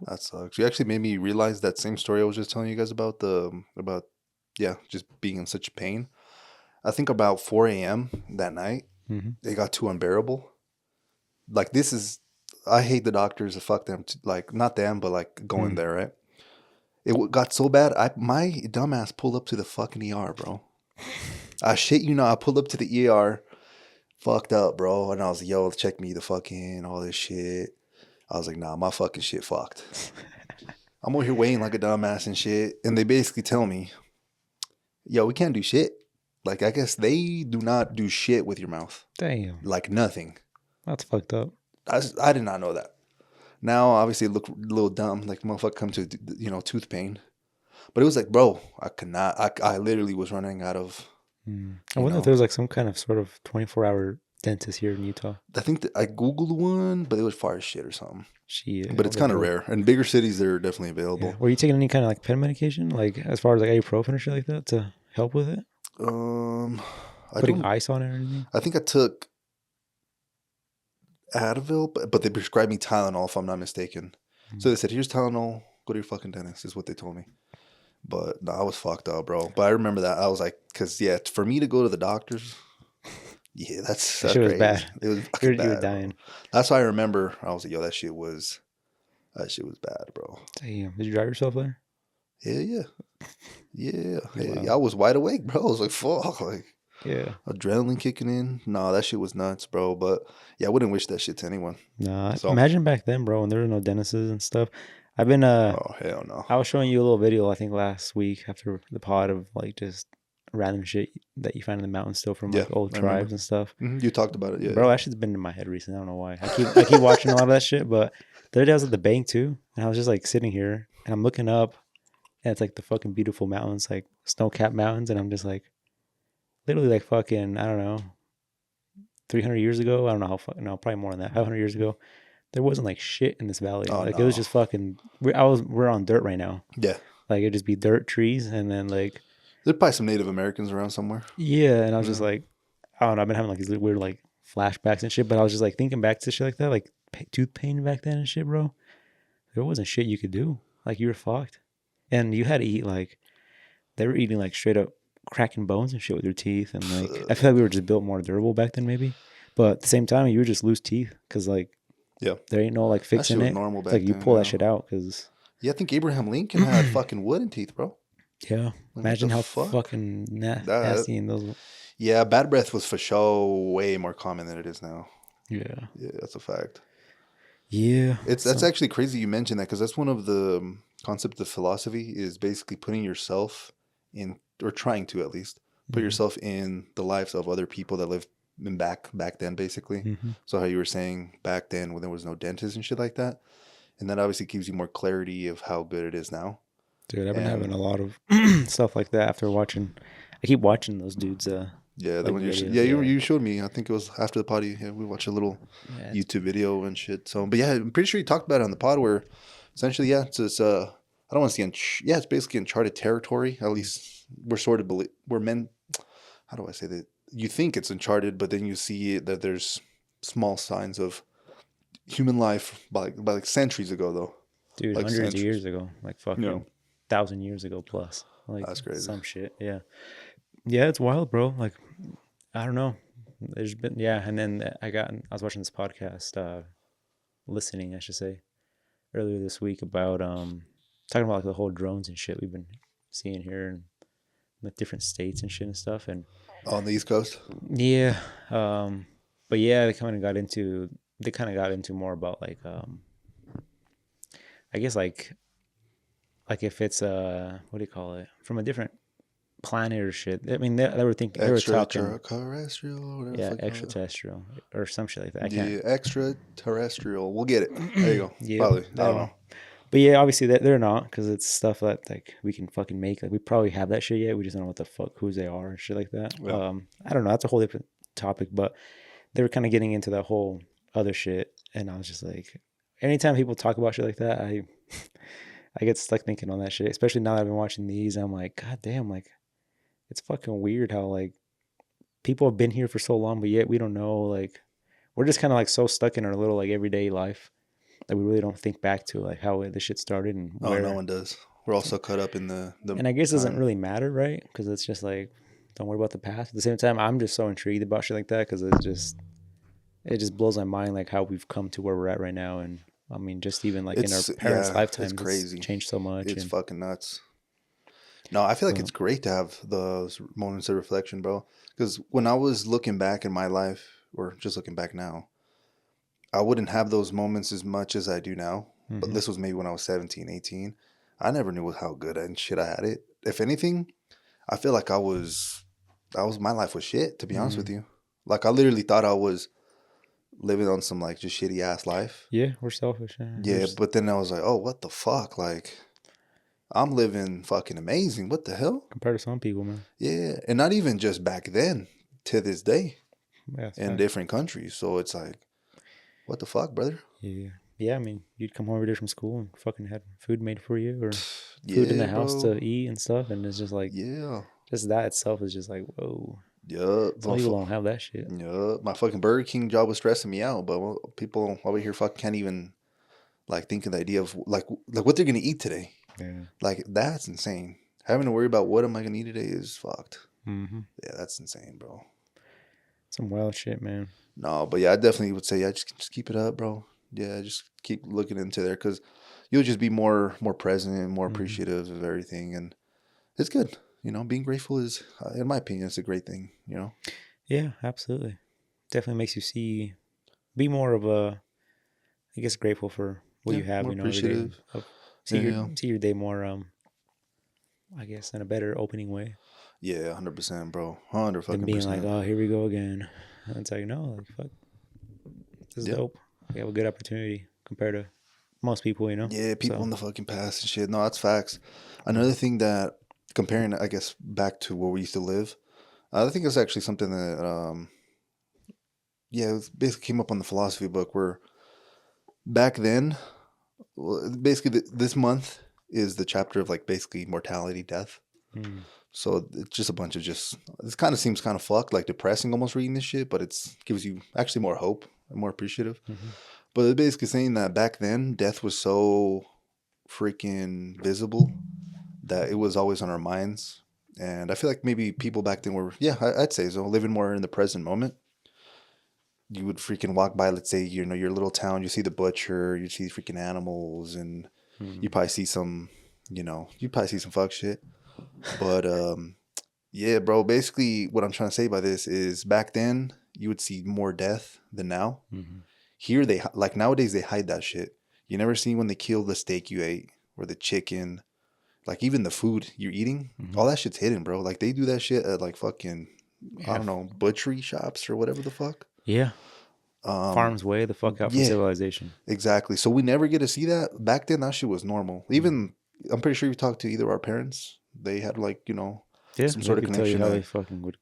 That sucks. You actually made me realize that same story I was just telling you guys about just being in such pain. I think about 4 a.m. that night, it got too unbearable. Like I hate the doctors. Fuck them. Like not them, but like going there, right? It got so bad. My dumbass pulled up to the fucking ER, bro. I shit you not. I pulled up to the ER, fucked up, bro, and I was like, "Yo, check me the fucking all this shit." I was like, "Nah, my fucking shit fucked." I'm over here waiting like a dumbass and shit, and they basically tell me, "Yo, we can't do shit." Like I guess they do not do shit with your mouth. Damn. Like nothing. That's fucked up. I did not know that. Now, obviously, it looked a little dumb, like motherfucker come to, tooth pain. But it was like, bro, I could not, I literally was running out of. I wonder if there was like some kind of sort of 24-hour dentist here in Utah. I think that I Googled one, but it was far as shit or something. Shit. But it's kind of rare. In bigger cities, they're definitely available. Yeah. Were you taking any kind of like pain medication? Like as far as like ibuprofen or shit like that to help with it? Putting ice on it or anything? I think I took Advil, but they prescribed me Tylenol if I'm not mistaken. So they said, "Here's Tylenol. Go to your fucking dentist." Is what they told me. But no, I was fucked up, bro. But I remember that I was like, because for me to go to the doctors, that shit was bad. It was fucking bad. You were dying. Bro. That's why I remember. I was like, "Yo, that shit was bad, bro." Damn, did you drive yourself there? Yeah. I was wide awake, bro. I was like, "Fuck!" Like, yeah, adrenaline kicking in. No, that shit was nuts, bro. But yeah, I wouldn't wish that shit to anyone. Nah, so, imagine back then, bro, when there were no dentists and stuff. I've been oh hell no. I was showing you a little video I think last week after the pod of like just random shit that you find in the mountains still from like old tribes and stuff. You talked about it, yeah. Bro, that shit's been in my head recently. I don't know why. I keep watching a lot of that shit, but the other day I was at the bank too, and I was just like sitting here and I'm looking up, and it's like the fucking beautiful mountains, like snow-capped mountains, and I'm just like, literally like fucking, I don't know, 300 years ago. I don't know how no, probably more than that. 500 years ago, there wasn't like shit in this valley. It was just fucking. We're on dirt right now. Yeah, like it'd just be dirt, trees, and then like there's probably some Native Americans around somewhere. Yeah, and I was just like, I don't know. I've been having like these weird like flashbacks and shit, but I was just like thinking back to shit like that, like tooth pain back then and shit, bro. There wasn't shit you could do. Like you were fucked, and you had to eat like they were eating like straight up cracking bones and shit with your teeth, and like I feel like we were just built more durable back then, maybe. But at the same time, you would just lose teeth because like there ain't no like fixing it. Normal back like you pull that shit out because I think Abraham Lincoln had fucking wooden teeth, bro. Yeah, like, imagine how fucking nasty in those. Yeah, bad breath was for sure way more common than it is now. Yeah, that's a fact. Yeah, that's actually crazy you mentioned that because that's one of the concepts of philosophy is basically putting yourself in, or trying to at least put yourself in the lives of other people that lived in back then, basically. So how you were saying back then when there was no dentist and shit like that, and that obviously gives you more clarity of how good it is now. Dude, I've been having a lot of stuff like that after watching. I keep watching those dudes. You showed me. I think it was after the pod. Yeah, we watched a little YouTube video and shit. So, but yeah, I'm pretty sure you talked about it on the pod where essentially, it's I don't want to say it's basically uncharted territory. At least we're sort of we're men. How do I say that? You think it's uncharted, but then you see that there's small signs of human life by like centuries ago, though. Dude, like hundreds of years ago, like fucking 1,000 years ago plus. Like that's crazy. Some shit, yeah. Yeah, it's wild, bro. Like, I don't know. There's been, and then I was watching this podcast, listening, I should say, earlier this week about talking about like the whole drones and shit we've been seeing here in the different states and shit and stuff, and on the East Coast. Yeah, but yeah, they kind of got into more about like I guess like if it's what do you call it, from a different planet or shit. I mean, they were thinking they were talking extraterrestrial, extraterrestrial or some shit like that. Extraterrestrial. We'll get it. There you go. Probably. I don't know. But yeah, obviously they're not, because it's stuff that like we can fucking make. Like we probably have that shit yet. We just don't know what the fuck whose they are and shit like that. Yeah. I don't know. That's a whole different topic. But they were kind of getting into that whole other shit, and I was just like, anytime people talk about shit like that, I get stuck thinking on that shit. Especially now that I've been watching these, I'm like, God damn, like it's fucking weird how like people have been here for so long, but yet we don't know. Like we're just kind of like so stuck in our little like everyday life that we really don't think back to like how this shit started and Oh, where. no one does. We're all so caught up in the And I guess it doesn't time. really matter, right? Because it's just like, don't worry about the past. At the same time, I'm just so intrigued about shit like that because it just blows my mind like how we've come to where we're at right now. And I mean, just even like in our parents' lifetimes, it's crazy. It's changed so much. It's and, fucking nuts. No, I feel like but, it's great to have those moments of reflection, bro. Because when I was looking back in my life, or just looking back now, I wouldn't have those moments as much as I do now. But this was maybe when I was 17, 18. I never knew how good and shit I had it. If anything, I feel like my life was shit, to be honest with you. Like I literally thought I was living on some like just shitty ass life. yeah, we're selfish. Yeah, but then I was like, oh, what the fuck? Like I'm living fucking amazing. What the hell? Compared to some people, man. Yeah, and not even just back then, to this day, Yeah, in different countries. So it's like, what the fuck, brother? yeah. Yeah, I mean, you'd come home every day from school and fucking had food made for you or food in Yeah, the house bro. to eat and stuff. And it's just like, Yeah. just that itself is just like, whoa. Yup. Some people don't have that shit. Yup. My fucking Burger King job was stressing me out, but people over here fucking can't even like think of the idea of like what they're gonna eat today. Yeah. Like that's insane. Having to worry about what am I gonna eat today is fucked. Mm-hmm. Yeah, that's insane, bro. Some wild shit, man. No, but yeah, I definitely would say, yeah, just keep it up, bro. Yeah, just keep looking into there because you'll just be more present, more appreciative of everything, and it's good. You know, being grateful is, in my opinion, it's a great thing. You know. Yeah, absolutely. Definitely makes you be more of a, I guess, grateful for what you have. More You know, every day. appreciative. See your day more. I guess in a better opening way. Yeah, 100%, bro. 100 Than fucking being like, percent. oh, here we go again. And it's like, no, like fuck, this is dope. We have a good opportunity compared to most people, you know. Yeah, people in the fucking past and shit. No, that's facts. Another thing that comparing, I guess, back to where we used to live, I think it's actually something that, it basically came up on the philosophy book where back then, well, basically this month is the chapter of like basically mortality, death. So it's just a bunch of this kind of seems kind of fucked, like depressing almost reading this shit, but it's gives you actually more hope and more appreciative. But it's basically saying that back then death was so freaking visible that it was always on our minds. And I feel like maybe people back then were, I'd say so, living more in the present moment. You would freaking walk by, let's say, you know, your little town, you see the butcher, you see freaking animals, and you probably see some, you probably see some fuck shit. But yeah, bro, basically what I'm trying to say by this is back then you would see more death than now. Here like nowadays they hide that shit. You never see when they kill the steak you ate or the chicken, like even the food you're eating, all that shit's hidden, bro. Like they do that shit at like fucking, I don't know, butchery shops or whatever the fuck. Yeah. Farms way the fuck out from civilization. Exactly. So we never get to see that. Back then that shit was normal. Even I'm pretty sure you talked to either of our parents. They had like, some sort of connection. Tell you how they fucking would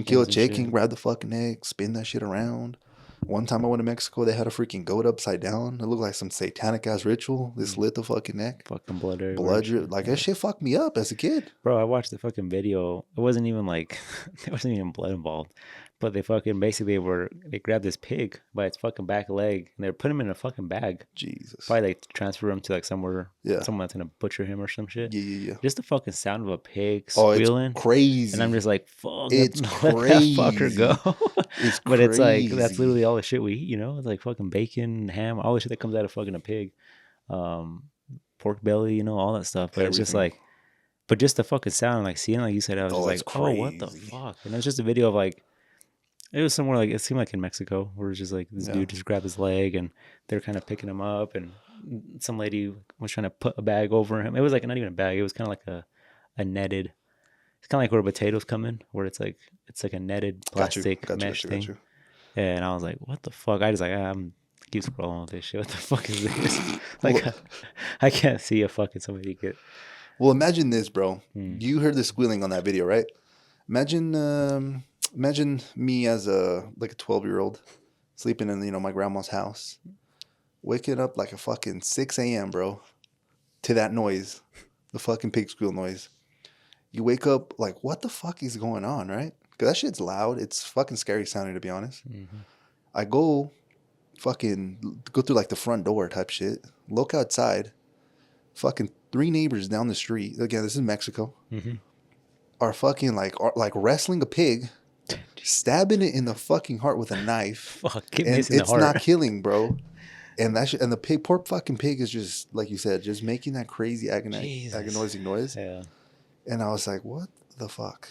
kill a chicken, grab the fucking egg, spin that shit around. One time I went to Mexico, they had a freaking goat upside down. It looked like some satanic ass ritual. They slit the fucking neck. Fucking blood everywhere. Like that shit fucked me up as a kid. Bro, I watched the fucking video. It wasn't even like, there wasn't even blood involved. But they fucking basically they grabbed this pig by its fucking back leg and they're putting him in a fucking bag. Jesus. Probably like transfer him to like somewhere, someone that's gonna butcher him or some shit. Yeah. Just the fucking sound of a pig squealing. It's crazy. And I'm just like, fuck, it's let crazy. that fucker go. It's but crazy. It's like, that's literally all the shit we eat, you know? It's like fucking bacon, ham, all the shit that comes out of fucking a pig. Pork belly, you know, all that stuff. But It's just like, but just the fucking sound, like seeing, like you said, I was just like, crazy. Oh, what the fuck? And it's just a video of like, it was somewhere like, it seemed like in Mexico, where it's just like this dude just grabbed his leg and they're kind of picking him up, and some lady was trying to put a bag over him. It was like not even a bag; it was kind of like a netted. It's kind of like where potatoes come in, where it's like a netted plastic mesh thing. And I was like, what the fuck? I just like, I'm Keep scrolling with this shit. What the fuck is this? Like, I can't see a fucking somebody get. Well, imagine this, bro. You heard the squealing on that video, right? Imagine me as a 12-year-old sleeping in my grandma's house, waking up like a fucking 6 a.m., bro, to that noise, the fucking pig squeal noise. You wake up like, what the fuck is going on, right? Because that shit's loud. It's fucking scary sounding, to be honest. Mm-hmm. I go through like the front door type shit, look outside, fucking 3 neighbors down the street. Again, this is Mexico. Mm-hmm. Are fucking like wrestling a pig, stabbing it in the fucking heart with a knife. Fuck, and it's not killing, bro. And the poor fucking pig is just, like you said, just making that crazy agonizing noise. Yeah. And I was like, what the fuck?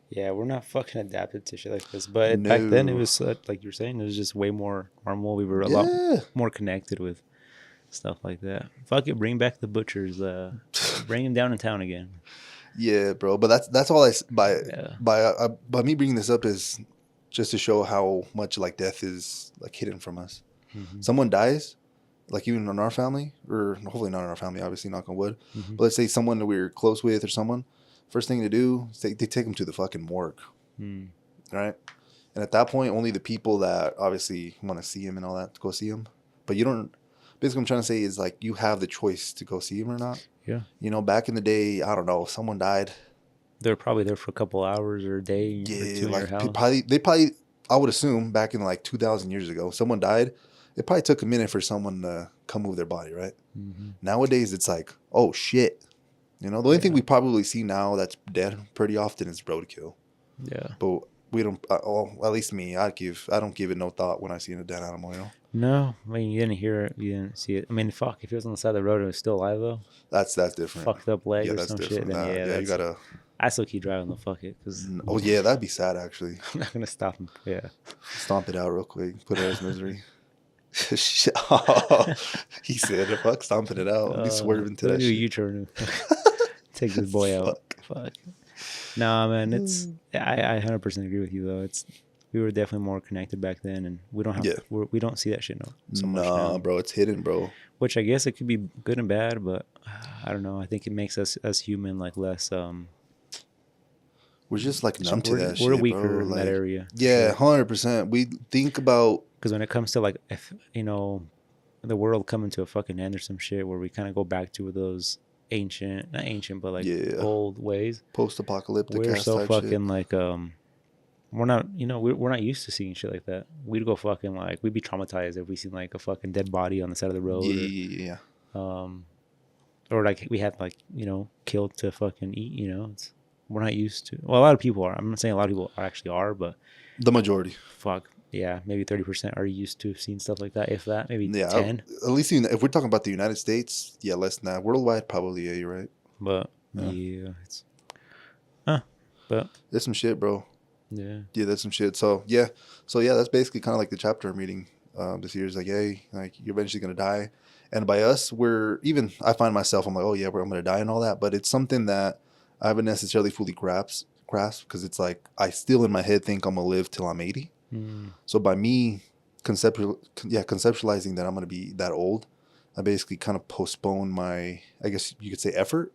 Yeah, we're not fucking adapted to shit like this. But back then, it was, like you were saying, it was just way more normal. We were a lot more connected with stuff like that. Fuck it, bring back the butchers. Bring them down in town again. Yeah, bro. But that's all by me bringing this up is just to show how much like death is like hidden from us. Mm-hmm. Someone dies, like even in our family, or hopefully not in our family, obviously, knock on wood. Mm-hmm. But let's say someone that we're close with or someone, first thing to do is they take them to the fucking morgue, right? And at that point, only the people that obviously want to see him and all that go see him. But you don't. Basically, what I'm trying to say is like you have the choice to go see him or not. Yeah. Back in the day, I don't know, if someone died. They're probably there for a couple hours or a day. Yeah, or two like in your house. they probably. I would assume back in like 2,000 years ago, someone died. It probably took a minute for someone to come move their body, right? Mm-hmm. Nowadays, it's like, oh shit. The only thing we probably see now that's dead pretty often is roadkill. Yeah. But we don't. At least me, I don't give it no thought when I see a dead animal. No, I mean you didn't hear it, you didn't see it. I mean, fuck, if it was on the side of the road and it was still alive though. That's different. Fucked up leg or that's some different. shit. Then you gotta. I still keep driving. Fuck it, cause. Oh yeah, that'd be sad actually. I'm not gonna stop him. Yeah. Stomp it out real quick. Put it out his misery. He said, "Fuck, stomping it out." Be swerving to that shit. U-turn. Take this boy out. Fuck. Nah, man, I 100% agree with you though. We were definitely more connected back then, and we don't have we don't see that shit so much now. Bro, it's hidden, bro. Which I guess it could be good and bad, but I don't know. I think it makes us as human like less. We're just like numb to that shit. We're weaker bro. in that area. Yeah, 100%. We think about because when it comes to like if the world coming to a fucking end or some shit, where we kind of go back to those not ancient, but like old ways. Post-apocalyptic. We're so fucking shit. Like we're not we're not used to seeing shit like that. We'd go fucking like we'd be traumatized if we seen like a fucking dead body on the side of the road. Yeah. Or like we had like killed to fucking eat. We're not used to. Well, a lot of people are. I'm not saying a lot of people actually are, but the majority. Fuck. Yeah, maybe 30% are used to seeing stuff like that. If that, maybe 10. At least if we're talking about the United States, less than that. Worldwide, probably, you're right. But it's. But there's some shit, bro. Yeah, there's some shit. So that's basically kind of like the chapter I'm reading this year. Is like, hey, like you're eventually gonna die, and by us, I find myself, I'm like, oh yeah, I'm gonna die and all that, but it's something that I haven't necessarily fully grasped because it's like I still in my head think I'm gonna live till I'm 80. So by me conceptualizing that I'm going to be that old, I basically kind of postpone my, I guess you could say, effort.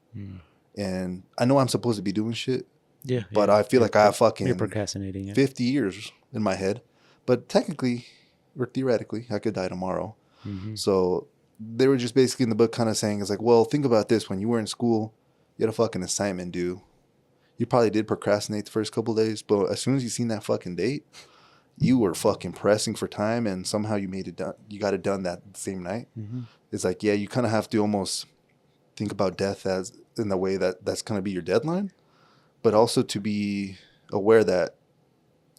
And I know I'm supposed to be doing shit. Yeah. But I feel like I have fucking you're procrastinating 50 years in my head. But technically or theoretically, I could die tomorrow. Mm-hmm. So they were just basically in the book kind of saying, it's like, well, think about this. When you were in school, you had a fucking assignment due. You probably did procrastinate the first couple of days, but as soon as you seen that fucking date, you were fucking pressing for time, and somehow you made it done. You got it done that same night. Mm-hmm. It's like, you kind of have to almost think about death as in the way that's going to be your deadline, but also to be aware that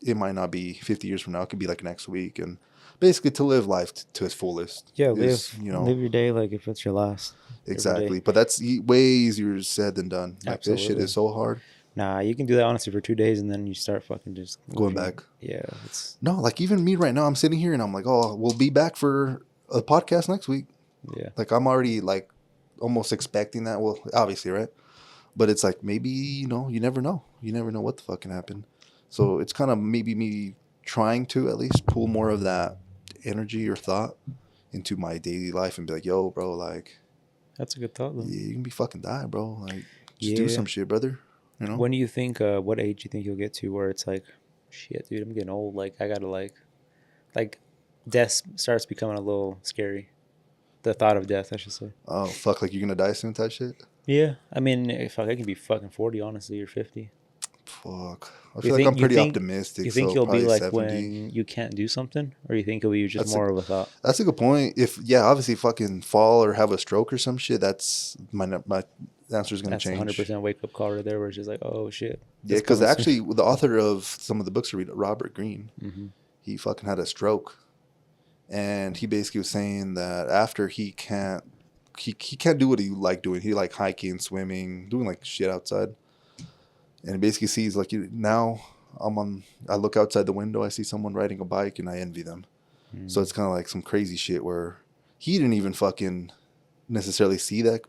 it might not be 50 years from now. It could be like next week, and basically to live life to its fullest. Yeah, live your day like if it's your last. Exactly, but that's way easier said than done. Like, this shit is so hard. Nah, you can do that honestly for 2 days and then you start fucking just going back. Yeah. No, like even me right now, I'm sitting here and I'm like, oh, we'll be back for a podcast next week. Yeah. Like I'm already like almost expecting that. Well, obviously, right? But it's like maybe, you never know. You never know what the fuck can happen. So it's kind of maybe me trying to at least pull more of that energy or thought into my daily life and be like, yo, bro, like, that's a good thought, though. yeah, you can be fucking die, bro. Like, just do some shit, brother. You know? When do you think, what age do you think you'll get to where it's like, shit, dude, I'm getting old. Like, I gotta, like, death starts becoming a little scary. The thought of death, I should say. Oh, fuck, like, you're gonna die soon type shit? Yeah. I mean, if I can be fucking 40, honestly, or 50. Fuck. I feel like I'm pretty optimistic, You think so you'll be probably like 70. when you can't do something? Or you think it'll be just more of a thought? That's a good point. If, yeah, obviously fucking fall or have a stroke or some shit, that's my answer is going to change. That's 100% wake up call right there where it's just like, oh shit. Yeah, because actually the author of some of the books I read, Robert Greene, he fucking had a stroke. And he basically was saying that after he can't do what he liked doing. He like hiking, swimming, doing like shit outside. And he basically sees like now I look outside the window, I see someone riding a bike and I envy them. So it's kind of like some crazy shit where he didn't even fucking necessarily see that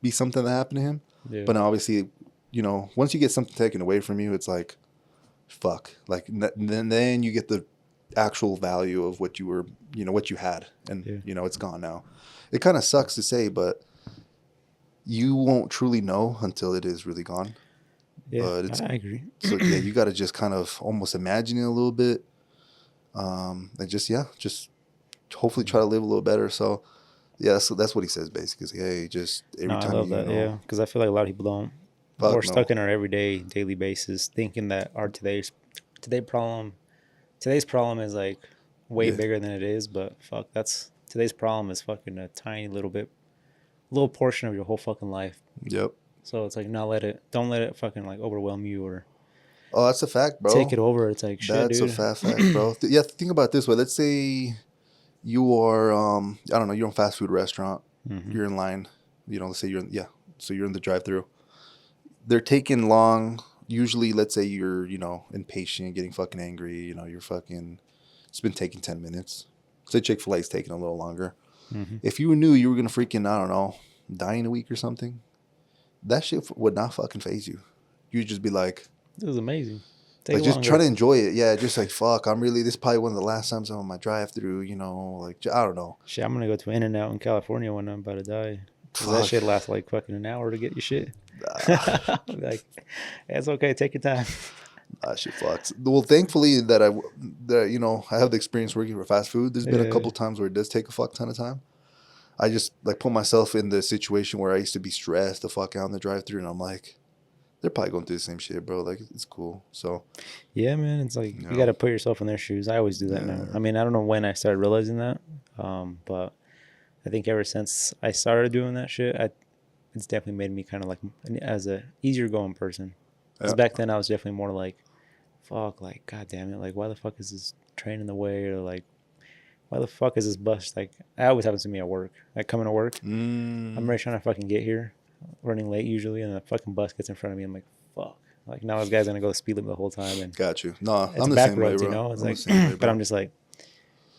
be something that happened to him. Yeah. But now obviously, you know, once you get something taken away from you, it's like, fuck. Like then you get the actual value of what you were, you know, what you had. And, you know, it's gone now. It kind of sucks to say, but you won't truly know until it is really gone. Yeah, but I agree. So, yeah, you got to just kind of almost imagine it a little bit. And just hopefully try to live a little better. So, yeah, that's what he says basically. Hey, just every time I love that, yeah, because I feel like a lot of people don't. We're stuck in our everyday, daily basis, thinking that our today's problem is like way bigger than it is. But fuck, today's problem is fucking a tiny little portion of your whole fucking life. Yep. So it's like don't let it fucking like overwhelm you or. Oh, that's a fact, bro. Take it over. It's like shit, that's dude. That's a fact, bro. Yeah, think about it this way. Let's say you are, I don't know, you're in a fast food restaurant. You're in line. You know, let's say so you're in the drive-thru. They're taking long. Usually, let's say you're, you know, impatient, getting fucking angry. You know, it's been taking 10 minutes. Say Chick-fil-A's taking a little longer. If you knew you were going to freaking, I don't know, die in a week or something, that shit would not fucking faze you. You'd just be like, this is amazing. Like, just try to enjoy it. Yeah, just like, fuck, this is probably one of the last times I'm on my drive-through, you know, like, I don't know. Shit, I'm going to go to In-N-Out in California when I'm about to die. That shit lasts like fucking an hour to get your shit. Like, it's okay. Take your time. Shit fucks. Well, thankfully that you know, I have the experience working for fast food. There's been a couple times where it does take a fuck ton of time. I just like put myself in the situation where I used to be stressed the fuck out in the drive-through, and I'm like, they're probably going through the same shit, bro. Like, it's cool. So, yeah, man, it's like you got to put yourself in their shoes. I always do that now. I mean, I don't know when I started realizing that, but I think ever since I started doing that shit, it's definitely made me kind of like as a easier going person. Because back then I was definitely more like, fuck, like, god damn it, like, why the fuck is this train in the way, or like, why the fuck is this bus? Like, that always happens to me at work. Like, coming to work, I'm ready trying to fucking get here, running late usually, and the fucking bus gets in front of me. I'm like, fuck. Like, now this guy's gonna go speed limit the whole time. And got you. No, it's I'm the same way, bro. You know, it's like, but I'm just like,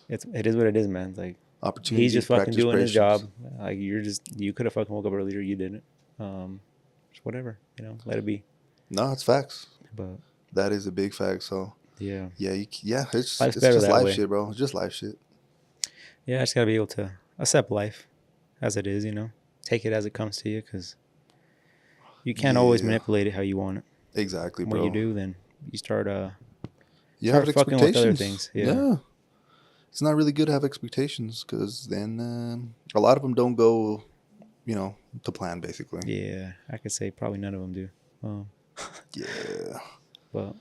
it is what it is, man. It's like, opportunity. He's just fucking doing his job. Like, you could have fucking woke up earlier. You didn't. Just whatever. You know, let it be. No, it's facts. But that is a big fact. So yeah, it's just life shit, bro. It's just life shit. Yeah, I just gotta be able to accept life as it is. You know, take it as it comes to you, because you can't always manipulate it how you want it. Exactly, bro. When you do, then you start you have fucking with other things. Yeah. It's not really good to have expectations, because then a lot of them don't go, you know, to plan, basically. Yeah, I could say probably none of them do. Yeah. But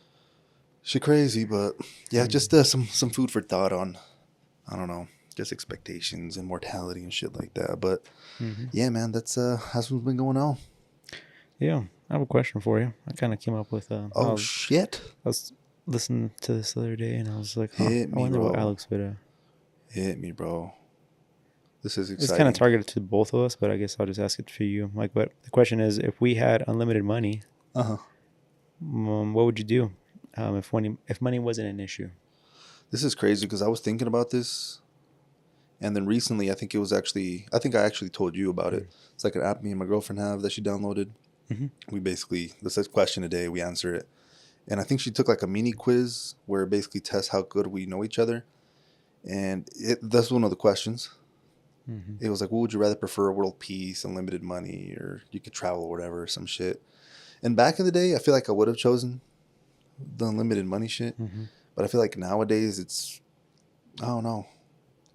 shit crazy, but yeah, just some food for thought on, I don't know, just expectations and mortality and shit like that. But yeah, man, that's what's been going on. Yeah, I have a question for you. I kind of came up with shit. I was listening to this the other day, and I was like, I wonder what Alex would hit me, bro. This is exciting. It's kind of targeted to both of us, but I guess I'll just ask it for you. Like, but the question is, if we had unlimited money, what would you do if money wasn't an issue? This is crazy, because I was thinking about this, and then recently I think I actually told you about it. It's like an app me and my girlfriend have that she downloaded. We basically, this is question a day, we answer it, and I think she took like a mini quiz where it basically tests how good we know each other. And that's one of the questions. Mm-hmm. It was like, what would you rather prefer, world peace, unlimited money, or you could travel or whatever, or some shit. And back in the day, I feel like I would have chosen the unlimited money shit. Mm-hmm. But I feel like nowadays it's, I don't know.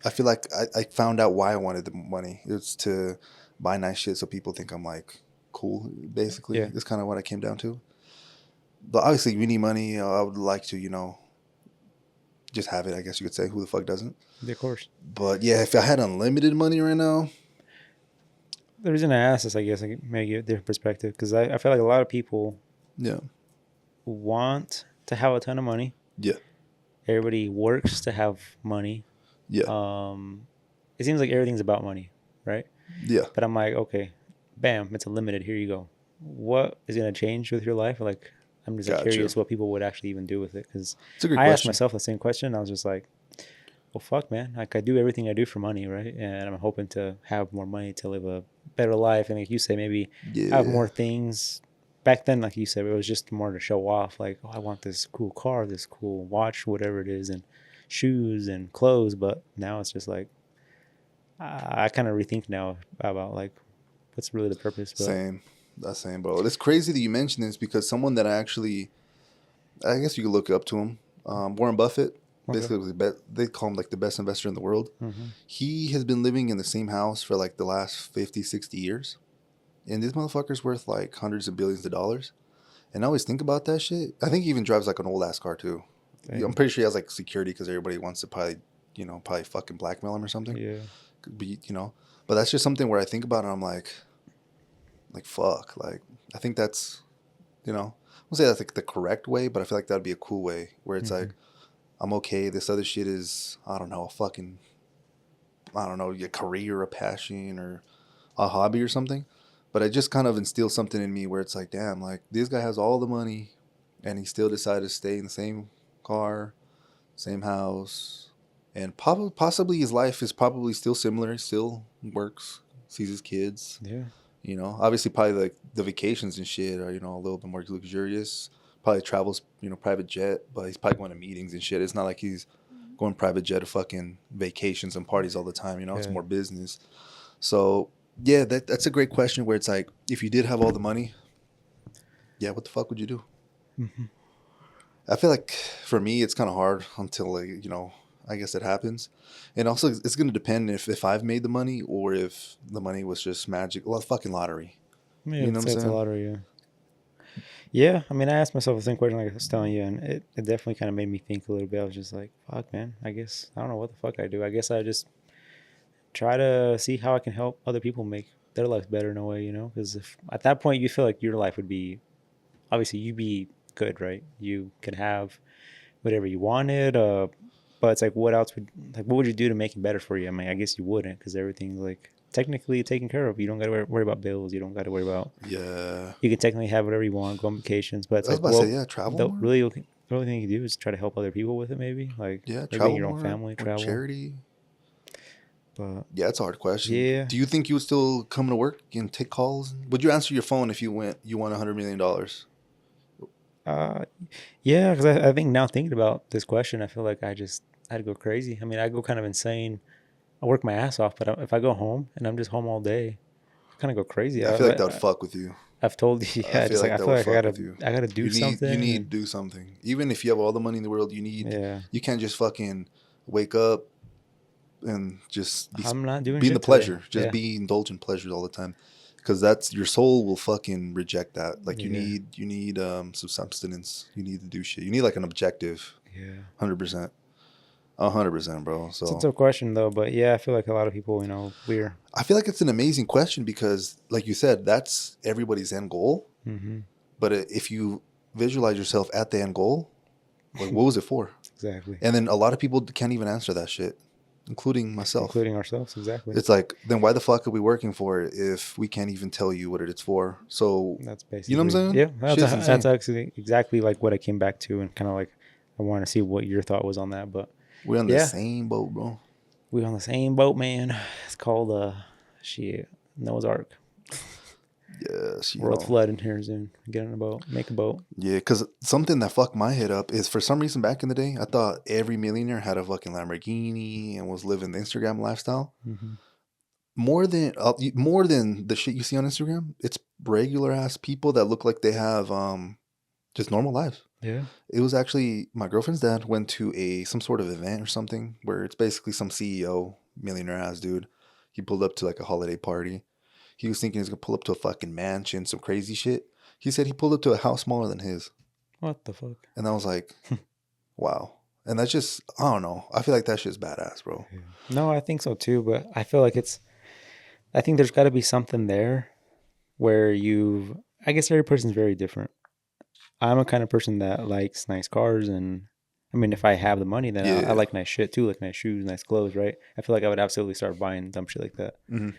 I feel like I found out why I wanted the money. It's to buy nice shit so people think I'm like cool, basically. Yeah. It's kind of what I came down to. But obviously, we need money. I would like to, just have it, I guess you could say. Who the fuck doesn't? Yeah, of course. But yeah, if I had unlimited money right now. The reason I asked this, I guess, I may give a different perspective because I feel like a lot of people want to have a ton of money. Yeah. Everybody works to have money. Yeah. It seems like everything's about money, right? Yeah. But I'm like, okay, bam, it's unlimited. Here you go. What is going to change with your life? Like, I'm just curious what people would actually even do with it. Because I asked myself the same question. I was just like, well, fuck, man. Like, I do everything I do for money, right? And I'm hoping to have more money to live a better life. And like you say, maybe have more things. Back then, like you said, it was just more to show off. Like, oh, I want this cool car, this cool watch, whatever it is, and shoes and clothes. But now it's just like, I kind of rethink now about like, what's really the purpose. But same, bro. It's crazy that you mentioned this because someone that I guess you could look up to him, Warren Buffett. Okay. Basically, they call him like the best investor in the world. Mm-hmm. He has been living in the same house for like the last 50, 60 years. And this motherfucker's worth like hundreds of billions of dollars. And I always think about that shit. I think he even drives like an old ass car too. Damn. I'm pretty sure he has like security because everybody wants to probably fucking blackmail him or something. Yeah. But that's just something where I think about it. And I'm like fuck. Like, I think that's, I won't say that's like the correct way, but I feel like that'd be a cool way where it's like, I'm okay. This other shit is, I don't know, a career, a passion, or a hobby or something. But it just kind of instills something in me where it's like, damn, like this guy has all the money and he still decided to stay in the same car, same house. And possibly his life is probably still similar. He still works, sees his kids. Yeah. Obviously probably like the vacations and shit are, a little bit more luxurious. Probably travels, private jet, but he's probably going to meetings and shit. It's not like he's going private jet to fucking vacations and parties all the time, It's more business. So, yeah, that's a great question where it's like, if you did have all the money, yeah, what the fuck would you do? Mm-hmm. I feel like for me, it's kind of hard until, like, I guess it happens. And also, it's going to depend if I've made the money or if the money was just magic. Well, fucking lottery. Yeah, you know what I'm saying? It's a lottery, yeah. Yeah, I mean, I asked myself the same question like I was telling you, and it definitely kind of made me think a little bit. I was just like, fuck, man, I guess, I don't know what the fuck I do. I guess I just try to see how I can help other people make their life better in a way, Because if at that point you feel like your life would be, obviously you'd be good, right? You could have whatever you wanted, but it's like, what would you do to make it better for you? I mean, I guess you wouldn't because everything's like technically taken care of. You don't got to worry about bills. You don't got to worry about. Yeah. You can technically have whatever you want, go on vacations, but it's travel. The only thing you can do is try to help other people with it. Maybe travel your own family, travel, charity. But yeah, it's a hard question. Yeah. Do you think you would still come to work and take calls? Would you answer your phone if you won $100 million? Yeah, because I think now thinking about this question, I feel like I'd go crazy. I mean, I go kind of insane. I work my ass off, but if I go home and I'm just home all day, I kind of go crazy. Yeah, I feel like that would fuck with you. I've told you, I feel like I gotta do something. You need to do something. Even if you have all the money in the world, you can't just fucking wake up and just I'm not doing be in the pleasure. Today. Just be indulgent pleasures all the time. Because that's your soul will fucking reject that. Like you need some substance. You need to do shit. You need like an objective. Yeah. 100%. 100%, bro. So it's a tough question though, but yeah, I feel like a lot of people, I feel like it's an amazing question because, like you said, that's everybody's end goal. Mm-hmm. But if you visualize yourself at the end goal, like what was it for? Exactly. And then a lot of people can't even answer that shit. Including myself. Including ourselves, exactly. It's like, then why the fuck are we working for it if we can't even tell you what it's for? So, that's basically, you know what I'm saying? Yeah, that's actually exactly like what I came back to and kind of like, I want to see what your thought was on that. But we're on the same boat, bro. We're on the same boat, man. It's called, Noah's Ark. Yes, you World's know. flooding here soon. Get on a boat. Make a boat. Yeah, because something that fucked my head up is for some reason back in the day, I thought every millionaire had a fucking Lamborghini and was living the Instagram lifestyle. Mm-hmm. More than the shit you see on Instagram, it's regular ass people that look like they have just normal lives. Yeah. It was actually my girlfriend's dad went to some sort of event or something where it's basically some CEO millionaire ass dude. He pulled up to like a holiday party. He was thinking he's gonna pull up to a fucking mansion, some crazy shit. He said he pulled up to a house smaller than his. What the fuck? And I was like, wow. And that's just, I don't know. I feel like that shit's badass, bro. Yeah. No, I think so too. But I feel like I think there's got to be something there where I guess every person's very different. I'm a kind of person that likes nice cars. And I mean, if I have the money, then I Yeah. like nice shit too, like nice shoes, nice clothes, right? I feel like I would absolutely start buying dumb shit like that. Mm-hmm.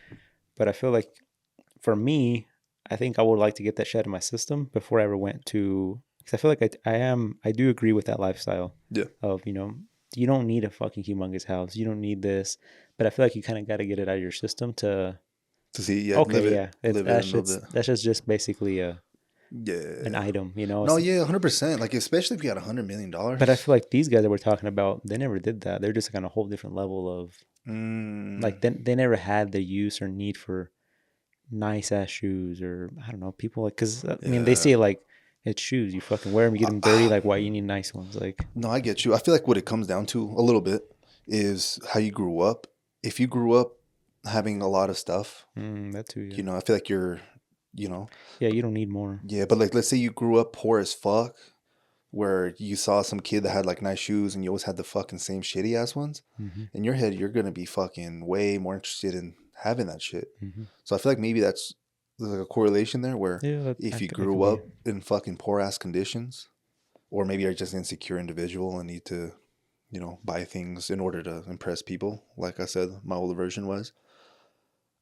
But I feel like for me, I think I would like to get that shit out of my system before I ever went to, because I feel like I do agree with that lifestyle. Yeah. Of, you don't need a fucking humongous house. You don't need this. But I feel like you kind of got to get it out of your system to see, yeah, okay, yeah. live it a little bit. That's just basically an Yeah. item, No, yeah, 100%. Like, especially if you got $100 million. But I feel like these guys that we're talking about, they never did that. They're just like on a whole different level of like they never had the use or need for nice ass shoes or I don't know people like because I mean they say like it's shoes you fucking wear them you get them dirty like why you need nice ones like No, I get you. I feel like what it comes down to a little bit is how you grew up. If you grew up having a lot of stuff, that too yeah. I feel like you're, you know, Yeah, you don't need more. yeah, but like let's say you grew up poor as fuck, where you saw some kid that had like nice shoes and you always had the fucking same shitty ass ones. In your head, you're gonna be fucking way more interested in having that shit. So I feel like maybe there's like a correlation there where if you grew up in fucking poor ass conditions, or maybe you're just an insecure individual and need to, buy things in order to impress people. Like I said, my older version was.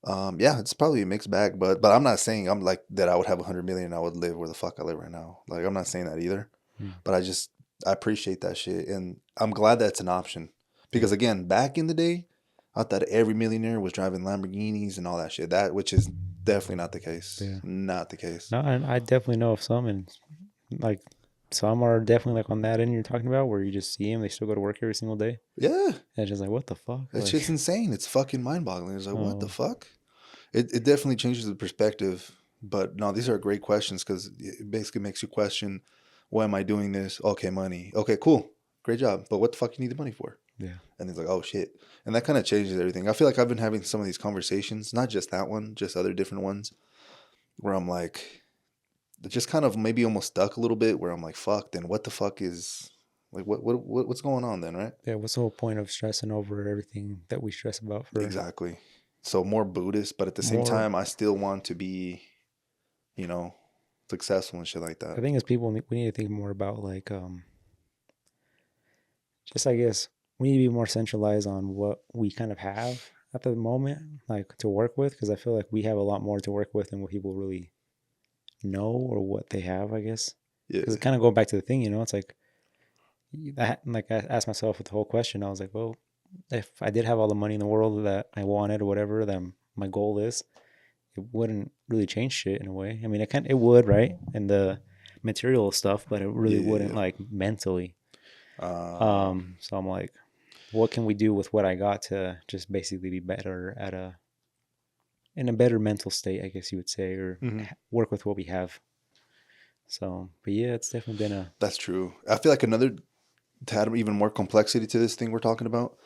Yeah, it's probably a mixed bag, but I'm not saying I'm like that. I would have 100 million. And I would live where the fuck I live right now. Like I'm not saying that either. But I appreciate that shit, and I'm glad that's an option. Because again, back in the day, I thought every millionaire was driving Lamborghinis and all that shit. Which is definitely not the case. Yeah. Not the case. No, and I definitely know of some, and like some are definitely like on that end you're talking about, where you just see them, they still go to work every single day. Yeah, and it's just like what the fuck? That like, shit's insane. It's fucking mind-boggling. It's like what the fuck? It definitely changes the perspective. But no, these are great questions because it basically makes you question, why am I doing this? Okay, money. Okay, cool. Great job. But what the fuck you need the money for? Yeah. And it's like, oh shit. And that kind of changes everything. I feel like I've been having some of these conversations, not just that one, just other different ones, where I'm like, just kind of maybe almost stuck a little bit, where I'm like, fuck, then what the fuck is, like, what's going on then, right? Yeah, what's the whole point of stressing over everything that we stress about for? Exactly. So more Buddhist, but at the same time, I still want to be, successful and shit like that. The thing is, we need to think more about like, just I guess we need to be more centralized on what we kind of have at the moment, like to work with, because I feel like we have a lot more to work with than what people really know or what they have, I guess. Yeah. Because kind of going back to the thing, it's like that. Like I asked myself with the whole question, I was like, well, if I did have all the money in the world that I wanted or whatever, then my goal is, it wouldn't really change shit in a way. I mean, it would, right? And the material stuff, but it really wouldn't like mentally. So I'm like, what can we do with what I got to just basically be better in a better mental state, I guess you would say, or work with what we have. So, but yeah, it's definitely been That's true. I feel like to add even more complexity to this thing we're talking about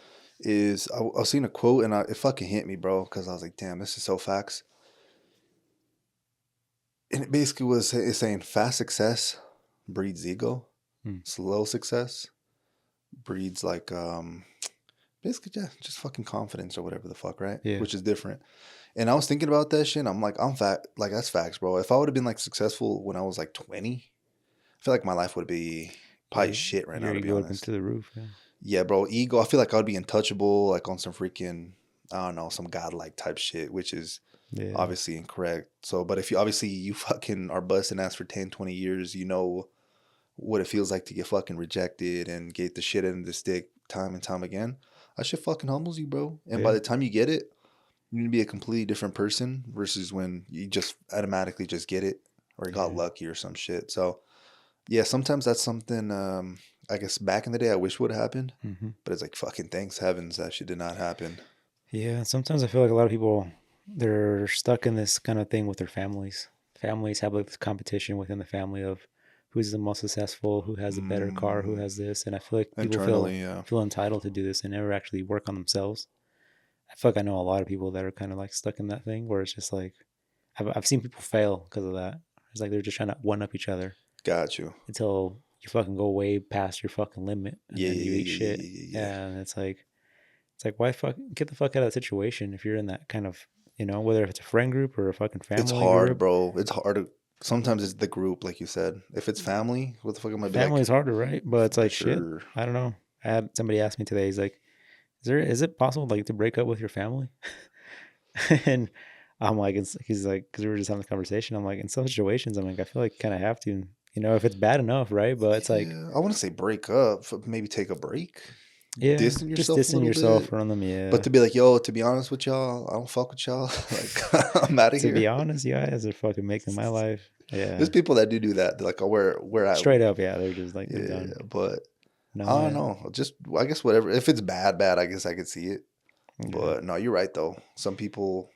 is I was seeing a quote and it fucking hit me, bro, because I was like, damn, this is so facts. And it basically it's saying fast success breeds ego. Slow success breeds like basically just fucking confidence or whatever the fuck, right? Yeah. Which is different. And I was thinking about that shit and I'm like, like that's facts, bro. If I would have been like successful when I was like 20, I feel like my life would be probably shit right now, to be honest. Been to the roof. Yeah, bro. Ego. I feel like I would be untouchable, like on some freaking, I don't know, some godlike type shit, which is obviously incorrect. So, but if you fucking are busting ass for 10, 20 years, you know what it feels like to get fucking rejected and get the shit in the stick time and time again. That shit fucking humbles you, bro. And by the time you get it, You need to be a completely different person versus when you just automatically just get it or you got lucky or some shit. So yeah, sometimes that's something. I guess back in the day, I wish would have happened, but it's like fucking thanks heavens that shit did not happen. Yeah, sometimes I feel like a lot of people, they're stuck in this kind of thing with their families. Families have like this competition within the family of who's the most successful, who has a better car, who has this, and I feel like people Internally, yeah. feel entitled to do this and never actually work on themselves. I feel like I know a lot of people that are kind of like stuck in that thing where it's just like I've seen people fail because of that. It's like they're just trying to one up each other Got you. until you fucking go way past your fucking limit and Yeah, then you yeah, eat yeah, shit. yeah, yeah, yeah. And it's like why fuck get the fuck out of that situation if you're in that kind of whether if it's a friend group or a fucking It's family hard, group. bro. It's hard to. Sometimes it's the group, like you said. If it's family, what the fuck am I be Family like? is harder, right? But it's For like shit. sure. I don't know. I had somebody ask me today. He's like, is it possible like to break up with your family?" And I'm like, he's like, because we were just having a conversation. I'm like, in some situations, I'm like, I feel like kind of have to, if it's bad enough, right? But it's like, Yeah, I want to say break up, maybe take a break, yeah, distance just yourself a distance little yourself bit. from them. But Yeah. to be like, yo, to be honest with y'all, I don't fuck with y'all. Like, I'm out of To be here. honest, you guys are fucking making my life. There's Yeah. people that do that. They're like, oh, we're at. Straight up. Yeah. They're just like, they're Yeah, done. but No, I don't know. Just I guess whatever. If it's bad, I guess I could see it. yeah. But no, you're right though. Some people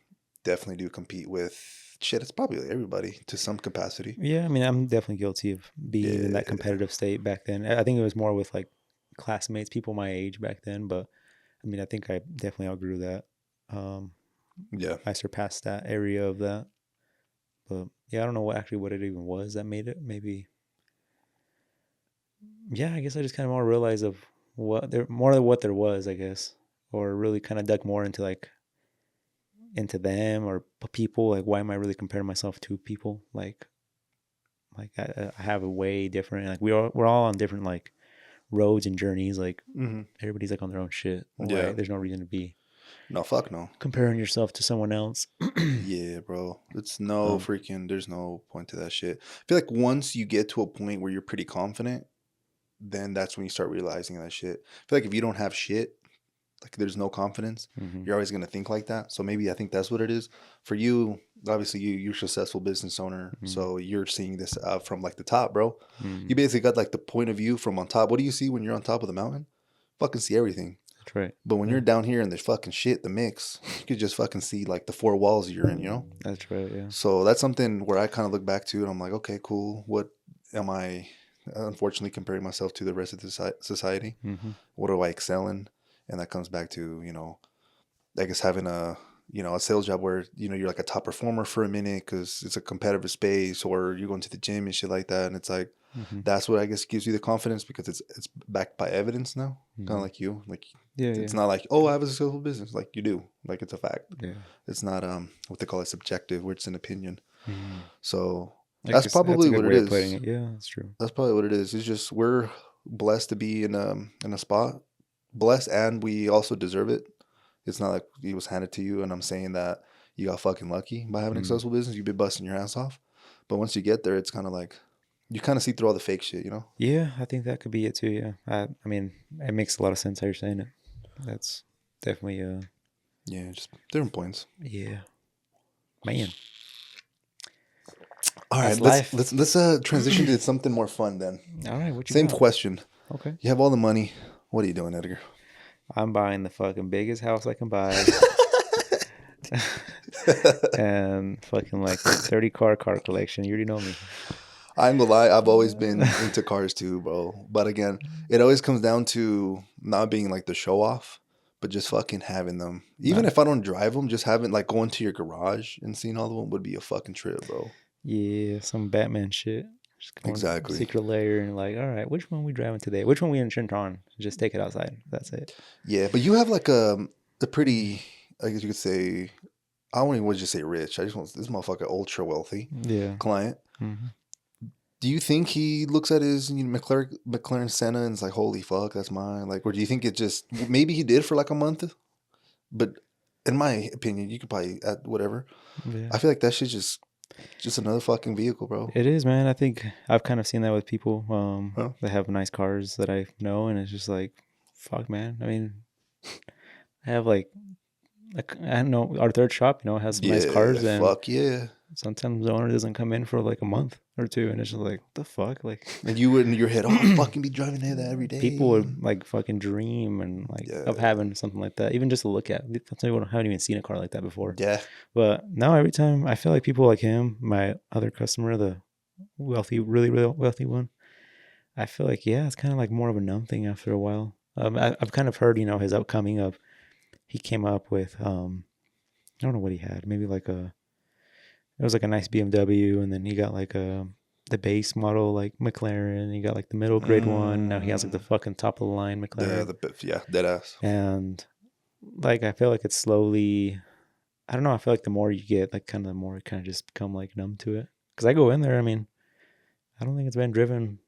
definitely do compete with shit. It's probably everybody to some capacity. Yeah. I mean, I'm definitely guilty of being in that Yeah, competitive state back then. I think it was more with like classmates, people my age back then. But I mean, I think I definitely outgrew that. Um, yeah. I surpassed that area of that. But yeah, I don't know what it even was that made it. Maybe, yeah, I guess I just kind of more realized of more of what there was, I guess, or really kind of dug more into like into them or people. Like, why am I really comparing myself to people? Like I have a way different. Like we're all on different like roads and journeys. Like Hmm. everybody's like on their own shit. Yeah. Why? There's no reason to be No, fuck no. comparing yourself to someone else. Yeah, bro. It's no um, freaking. There's no point to that shit. I feel like once you get to a point where you're pretty confident, then that's when you start realizing that shit. I feel like if you don't have shit, like there's no confidence, mhm, you're always gonna think like that. So maybe I think that's what it is for you. Obviously, you're a successful business owner, mhm, so you're seeing this from like the top, bro. You mhm. basically got like the point of view from on top. What do you see when you're on top of the mountain? Fucking see everything. That's right. But when Yeah, you're down here and there's fucking shit, the mix, you could just fucking see like the four walls you're in, you know? that's right. Yeah. So that's something where I kind of look back to and I'm like, okay, cool. What am I, unfortunately, comparing myself to the rest of the society? Hmm. What do I excel in? And that comes back to, I guess having a sales job where, you're like a top performer for a minute because it's a competitive space or you're going to the gym and shit like that. And it's like, Hmm. that's what I guess gives you the confidence because it's backed by evidence now, kind of Hmm. like you. Like, Yeah. it's Yeah. not like, oh, I have a successful business. Like you do. Like it's a fact. Yeah. It's not what they call it subjective, where it's an opinion. Mhm. So I that's guess that's a probably good what it way of putting is. it. Yeah, that's true. That's probably what it is. It's just we're blessed to be in a spot, blessed, and we also deserve it. It's not like it was handed to you, and I'm saying that you got fucking lucky by having a Mm. successful business. You've been busting your ass off, but once you get there, it's kind of like you kind of see through all the fake shit, you know? Yeah, I think that could be it too. Yeah, I mean, it makes a lot of sense how you're saying it. That's definitely Yeah, just different points. yeah, man. All right, That's let's life. let's let's transition to something more fun then. All right, what you Same got? question. Okay, You have all the money. What are you doing, Edgar? I'm buying the fucking biggest house I can buy, and fucking like 30 car collection. You already know me. I ain't gonna lie, I've always been into cars too, bro. But again, it always comes down to not being like the show off, but just fucking having them. Even Nah, if I don't drive them, just having like going to your garage and seeing all of them would be a fucking trip, bro. yeah, some Batman shit. Just going Exactly. secret layer and like, all right, which one we driving today? Which one we in on? Just take it outside. That's it. Yeah, but you have like a pretty, I guess you could say, I don't even want to just say rich. I just want this motherfucker ultra wealthy Yeah. client. Hmm. Do you think he looks at his McLaren Senna and is like, holy fuck, that's mine? Like, or do you think it just maybe he did for like a month? But in my opinion, you could probably add whatever. Yeah. I feel like that shit's just another fucking vehicle, bro. It is, man. I think I've kind of seen that with people Huh? that have nice cars that I know, and it's just like, fuck, man. I mean, I have like like I know our third shop, you know, has some nice Yeah, cars, and fuck yeah. sometimes the owner doesn't come in for like a month or two, and it's just like, what the fuck, like. And you would in your head, oh, I fucking be driving that every People day. would like fucking dream and like of Yeah, having something like that, even just to look at. Some people haven't even seen a car like that before. yeah. But now every time I feel like people like him, my other customer, the wealthy, really, really wealthy one, I feel like, yeah, it's kind of like more of a numb thing after a while. I've kind of heard, you know, his upcoming of, he came up with, I don't know what he had, maybe like it was like a nice BMW, and then he got like the base model like McLaren. He got like the middle grade one. Now he has like the fucking top of the line McLaren. Yeah, dead ass. And like I feel like it's slowly, I don't know, I feel like the more you get, like kind of the more you kind of just become like numb to it. Because I go in there, I mean, I don't think it's been driven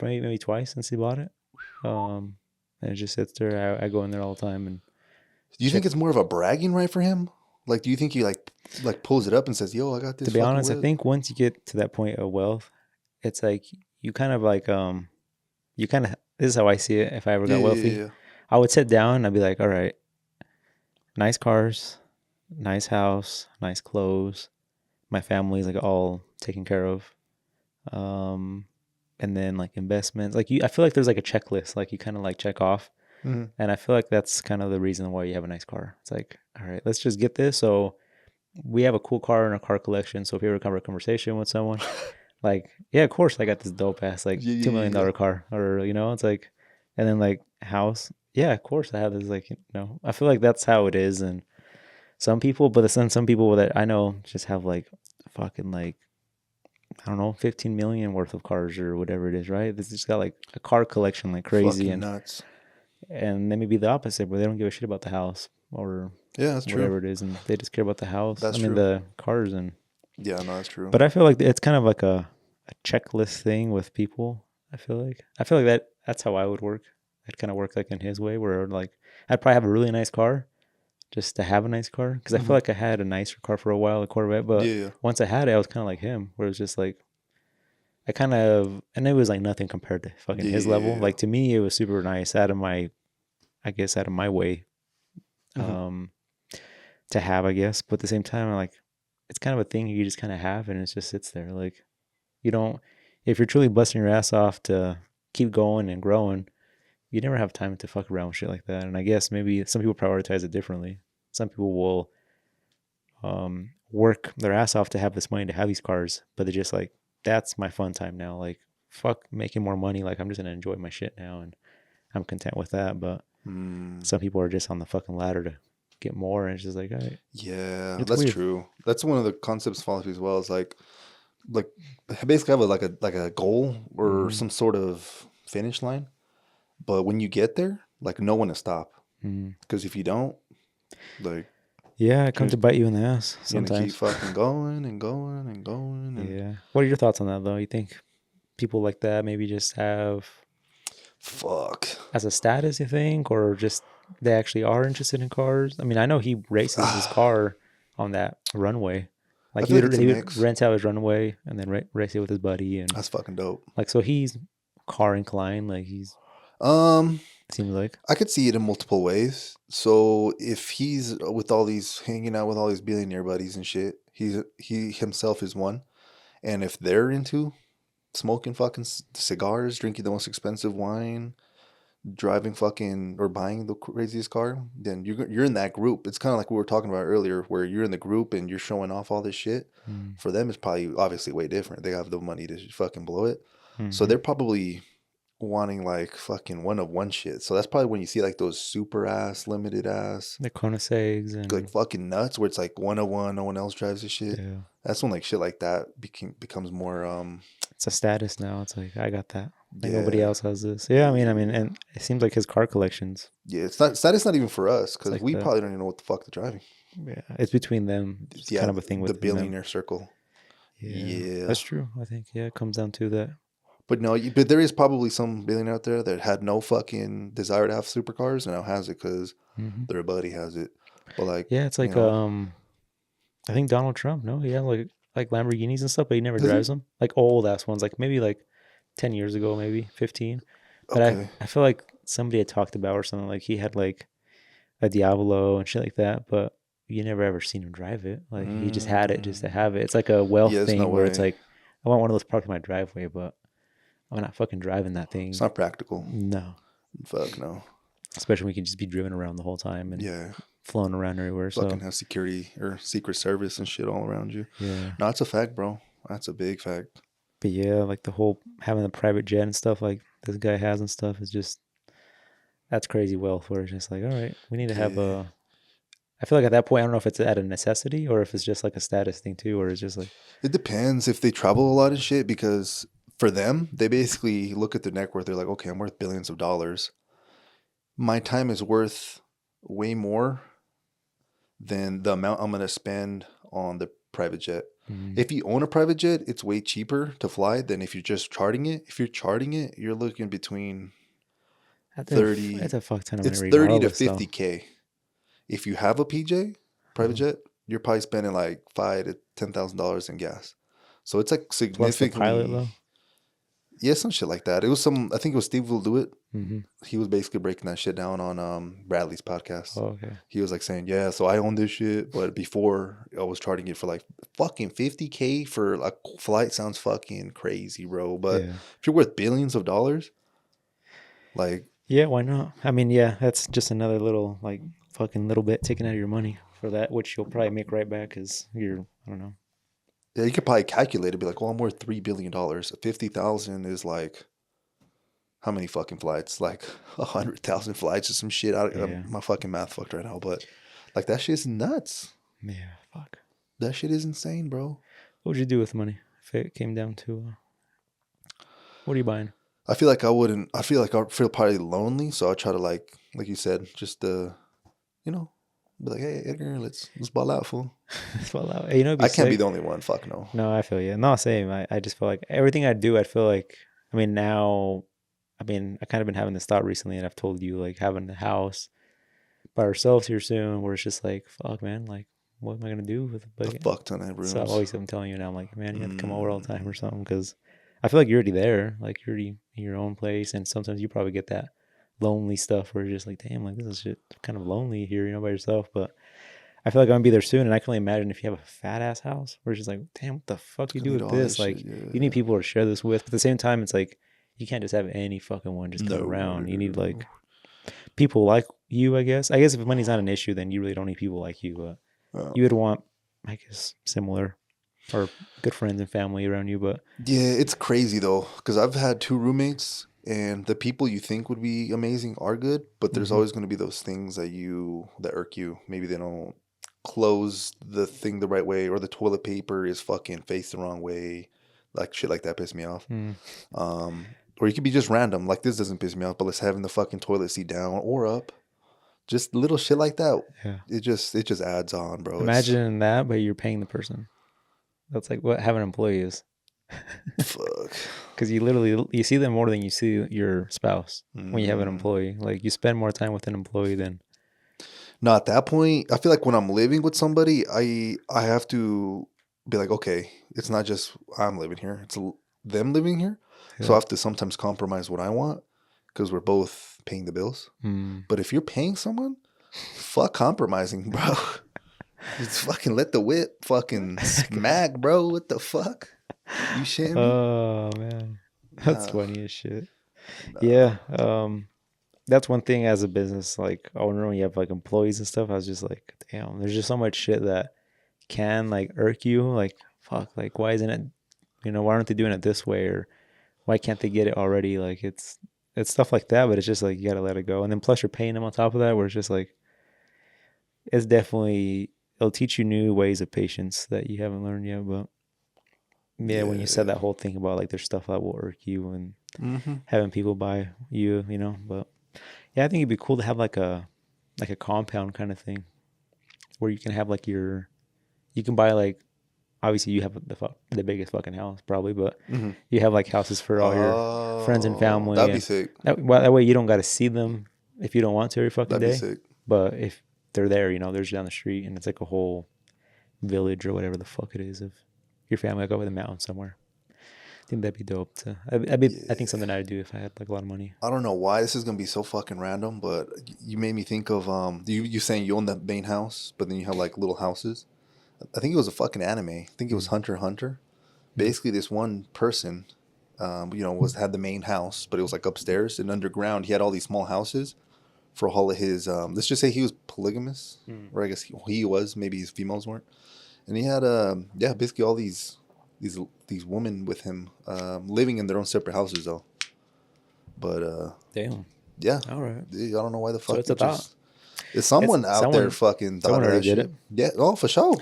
maybe twice since he bought it. And it just sits there. I go in there all the time and Do you check. think it's more of a bragging right for him? Like, do you think he like pulls it up and says, "Yo, I got this"? To be fucking honest, I whip? think once you get to that point of wealth, it's like you kind of like you kind of, this is how I see it. If I ever Yeah, got yeah, wealthy, yeah. I would sit down and I'd be like, all right, nice cars, nice house, nice clothes, my family's like all taken care of. Um, and then like investments, like I feel like there's like a checklist, like you kind of like check off. Mm-hmm. And I feel like that's kind of the reason why you have a nice car. It's like, all right, let's just get this. So we have a cool car in our car collection. So if you ever come to a conversation with someone, like, yeah, of course I got this dope ass like Yeah, $2 yeah, million yeah. car, or you know, it's like, and then like house, yeah, of course I have this, like, you know, I feel like that's how it is. And some people, but then some people that I know just have like fucking like, I don't know, 15 million worth of cars or whatever it is, right? This just got like a car collection like crazy. Fucking and nuts. and they may be the opposite, where they don't give a shit about the house or Yeah, that's true. whatever it is, and they just care about the house. I That's mean, true. the cars. And Yeah, no, that's true. but I feel like it's kind of like a checklist thing with people. I feel like that's how I would work. I'd kind of work like in his way, where like I'd probably have a really nice car just to have a nice car, because I feel Mm-hmm. like I had a nicer car for a while, a Corvette. But Yeah, yeah. once I had it, I was kind of like him, where it's just like I kind of, and it was like nothing compared to fucking Yeah, his yeah, level. yeah. Like to me, it was super nice, out of my, I guess, out of my way, Mm-hmm. um, to have, I guess. But at the same time, I'm like, it's kind of a thing you just kind of have, and it just sits there. Like you don't, if you're truly busting your ass off to keep going and growing, you never have time to fuck around with shit like that. And I guess maybe some people prioritize it differently. Some people will work their ass off to have this money to have these cars, but they're just like, that's my fun time now. Like, fuck making more money. Like, I'm just gonna enjoy my shit now, and I'm content with that. But some people are just on the fucking ladder to get more, and it's just like, all right, Yeah, it's that's weird. true. That's one of the concepts of philosophy as well. Is like basically have like a goal or Mm-hmm. some sort of finish line. But when you get there, like know when to stop. Mm-hmm. Because if you don't, like Yeah, it you're, comes to bite you in the ass you're gonna keep sometimes. fucking going and going and going and Yeah. What are your thoughts on that, though? You think people like that maybe just have fuck. as a status, you think, or just they actually are interested in cars? I mean, I know he races his car on that runway. I Like feel like it's a he would mix. rent out his runway and then race it with his buddy, and That's fucking dope. like, so he's car inclined. Like he's, Um, seems like. I could see it in multiple ways. So if he's with all these hanging out with all these billionaire buddies and shit, he himself is one. And if they're into smoking fucking cigars, drinking the most expensive wine, driving fucking or buying the craziest car, then you're in that group. It's kind of like we were talking about earlier, where you're in the group and you're showing off all this shit. Mm-hmm. For them, it's probably obviously way different. They have the money to fucking blow it, so Mm-hmm. they're probably wanting like fucking one of one shit. So that's probably when you see like those super ass, limited ass, The Koenigseggs like and fucking nuts, where it's like one of one, no one else drives this shit. yeah, That's when like shit like that becomes more it's a status now. It's like I got that. Like nobody yeah. else has this. Yeah, I mean, and it seems like his car collections. Yeah, it's not that. It's not even for us It's because like we that. probably don't even know what the fuck they're driving. Yeah, it's between them. It's Yeah, kind of a thing the within them. billionaire circle. Yeah, Yeah, that's true. I think, yeah, it comes down to that. but no, but there is probably some billionaire out there that had no fucking desire to have supercars and now has it because Hmm. their buddy has it. But like, Yeah, it's you like know, I think Donald Trump. No, yeah, like Lamborghinis and stuff, but he never does he? drives them. Like old ass ones, like maybe like 10 years ago, maybe 15. But Okay. I feel like somebody had talked about or something, like he had like a Diablo and shit like that, but you never ever seen him drive it. Like he just had it just to have it. It's like a wealth Yeah, there's no thing where it's way. like I want one of those parked in my driveway, but I'm not fucking driving that It's thing. not practical. No. Fuck no. Especially when we can just be driven around the whole time and Yeah. flown around everywhere. Fucking So have security or secret service and shit all around you. yeah. No, it's a fact, bro. That's a big fact. But yeah, like the whole having the private jet and stuff like this guy has and stuff is just that's crazy wealth where it's just like, all right, we need to have Yeah. a I feel like at that point I don't know if it's at a necessity or if it's just like a status thing too, or it's just like It depends if they travel a lot and shit because for them, they basically look at their net worth. They're like, okay, I'm worth billions of dollars. My time is worth way more than the amount I'm going to spend on the private jet. If you own a private jet, it's way cheaper to fly than if you're just charting it. If you're charting it, you're looking between that's 30, a fuck ton of money it's 30 to regardless though. 50K. If you have a PJ, private jet, you're probably spending like $5,000 to $10,000 in gas. So it's like Plus the pilot significantly, though. yeah, some shit like that. It was I think it was Steve Will Do It. Mm-hmm. He was basically breaking that shit down on Bradley's podcast. Oh, okay. He was like saying, yeah, so I own this shit, but before I was charting it for like fucking 50K for a flight sounds fucking crazy, bro. But Yeah. if you're worth billions of dollars, like, Yeah, why not? I mean, yeah, that's just another little like fucking little bit taken out of your money for that, which you'll probably make right back because you're I don't know. yeah, you could probably calculate it, be like, well, I'm worth $3 billion. 50,000 is like how many fucking flights? Like 100,000 flights or some shit. Yeah. My fucking math fucked right now, but like that shit's nuts. Yeah, fuck. That shit is insane, bro. What would you do with money if it came down to what are you buying? I feel like I wouldn't. I feel like I feel probably lonely, so I try to like you said, just you know, be like, hey Edgar, let's ball out, fool. Fall out. You know, it'd be I can't be sick. the only one. Fuck no. No, I feel you. No, same. I just feel like everything I do, I feel like, I mean, now, I mean, I kind of been having this thought recently, and I've told you, like, having the house by ourselves here soon, where it's just like, fuck, man, like, what am I going to do with A it? fuck ton of rooms. So I've always been telling you now, I'm like, man, you have to come over all the time or something, because I feel like you're already there. Like, you're already in your own place, and sometimes you probably get that lonely stuff where you're just like, damn, like, this is shit kind of lonely here, by yourself, but I feel like I'm gonna be there soon, and I can only imagine if you have a fat ass house, where it's just like, damn, what the fuck you Gonna do need with all that this? Like, shit, yeah. you need people to share this with. But at the same time, it's like you can't just have any fucking one just come around. You need like people like you, I guess. I guess if money's not an issue, then you really don't need people like you. But you would want, I guess, similar or good friends and family around you. But yeah, it's crazy though, because I've had 2 roommates, and the people you think would be amazing are good, but there's always going to be those things that irk you. Maybe they don't close the thing the right way, or the toilet paper is fucking faced the wrong way. Like shit like that piss me off. Or you could be just random. Like this doesn't piss me off, but let's having the fucking toilet seat down or up. Just little shit like that. yeah, It just adds on, bro. imagine that, but you're paying the person. That's like what having an employee is. Fuck. Because you see them more than you see your spouse when you have an employee. Like you spend more time with an employee than. No, at that point, I feel like when I'm living with somebody, I have to be like, okay, it's not just I'm living here; it's them living here. Yeah. So I have to sometimes compromise what I want because we're both paying the bills. But if you're paying someone, fuck compromising, bro. Just fucking let the whip fucking smack, bro. What the fuck? You shitting me? Oh man, that's funny as shit. Yeah, that's one thing as a business. Like I remember when you have like employees and stuff, I was just like, damn, there's just so much shit that can like irk you. Like fuck, like why isn't it? Why aren't they doing it this way, or why can't they get it already? Like it's stuff like that, but it's just like you gotta let it go. And then plus you're paying them on top of that, where it's just like it's definitely it'll teach you new ways of patience that you haven't learned yet. But yeah, when you said that whole thing about like there's stuff that will irk you and having people buy you, but yeah, I think it'd be cool to have like a compound kind of thing where you can have like you can buy like obviously you have the biggest fucking house probably, but you have like houses for all your friends and family. That'd be sick. That way you don't got to see them if you don't want to every fucking That'd day. be sick. But if they're there, they're just down the street and it's like a whole village or whatever the fuck it is of your family, like over the mountain somewhere. think that'd be dope. I think Yeah. something I'd do if I had like a lot of money. I don't know why this is gonna be so fucking random, but you made me think of you saying you own the main house, but then you have like little houses. I think it was a fucking anime. I think it was Hunter x Hunter. Basically, this one person, was had the main house, but it was like upstairs and underground. He had all these small houses for all of his. Let's just say he was polygamous, or I guess he was. Maybe his females weren't, and he had basically all these women with him, living in their own separate houses though. But Damn. yeah, All right. I don't know why the So fuck it's a it just. thought. Is someone out there someone- fucking thought Someone of already that did shit? it. Yeah. Oh, for sure.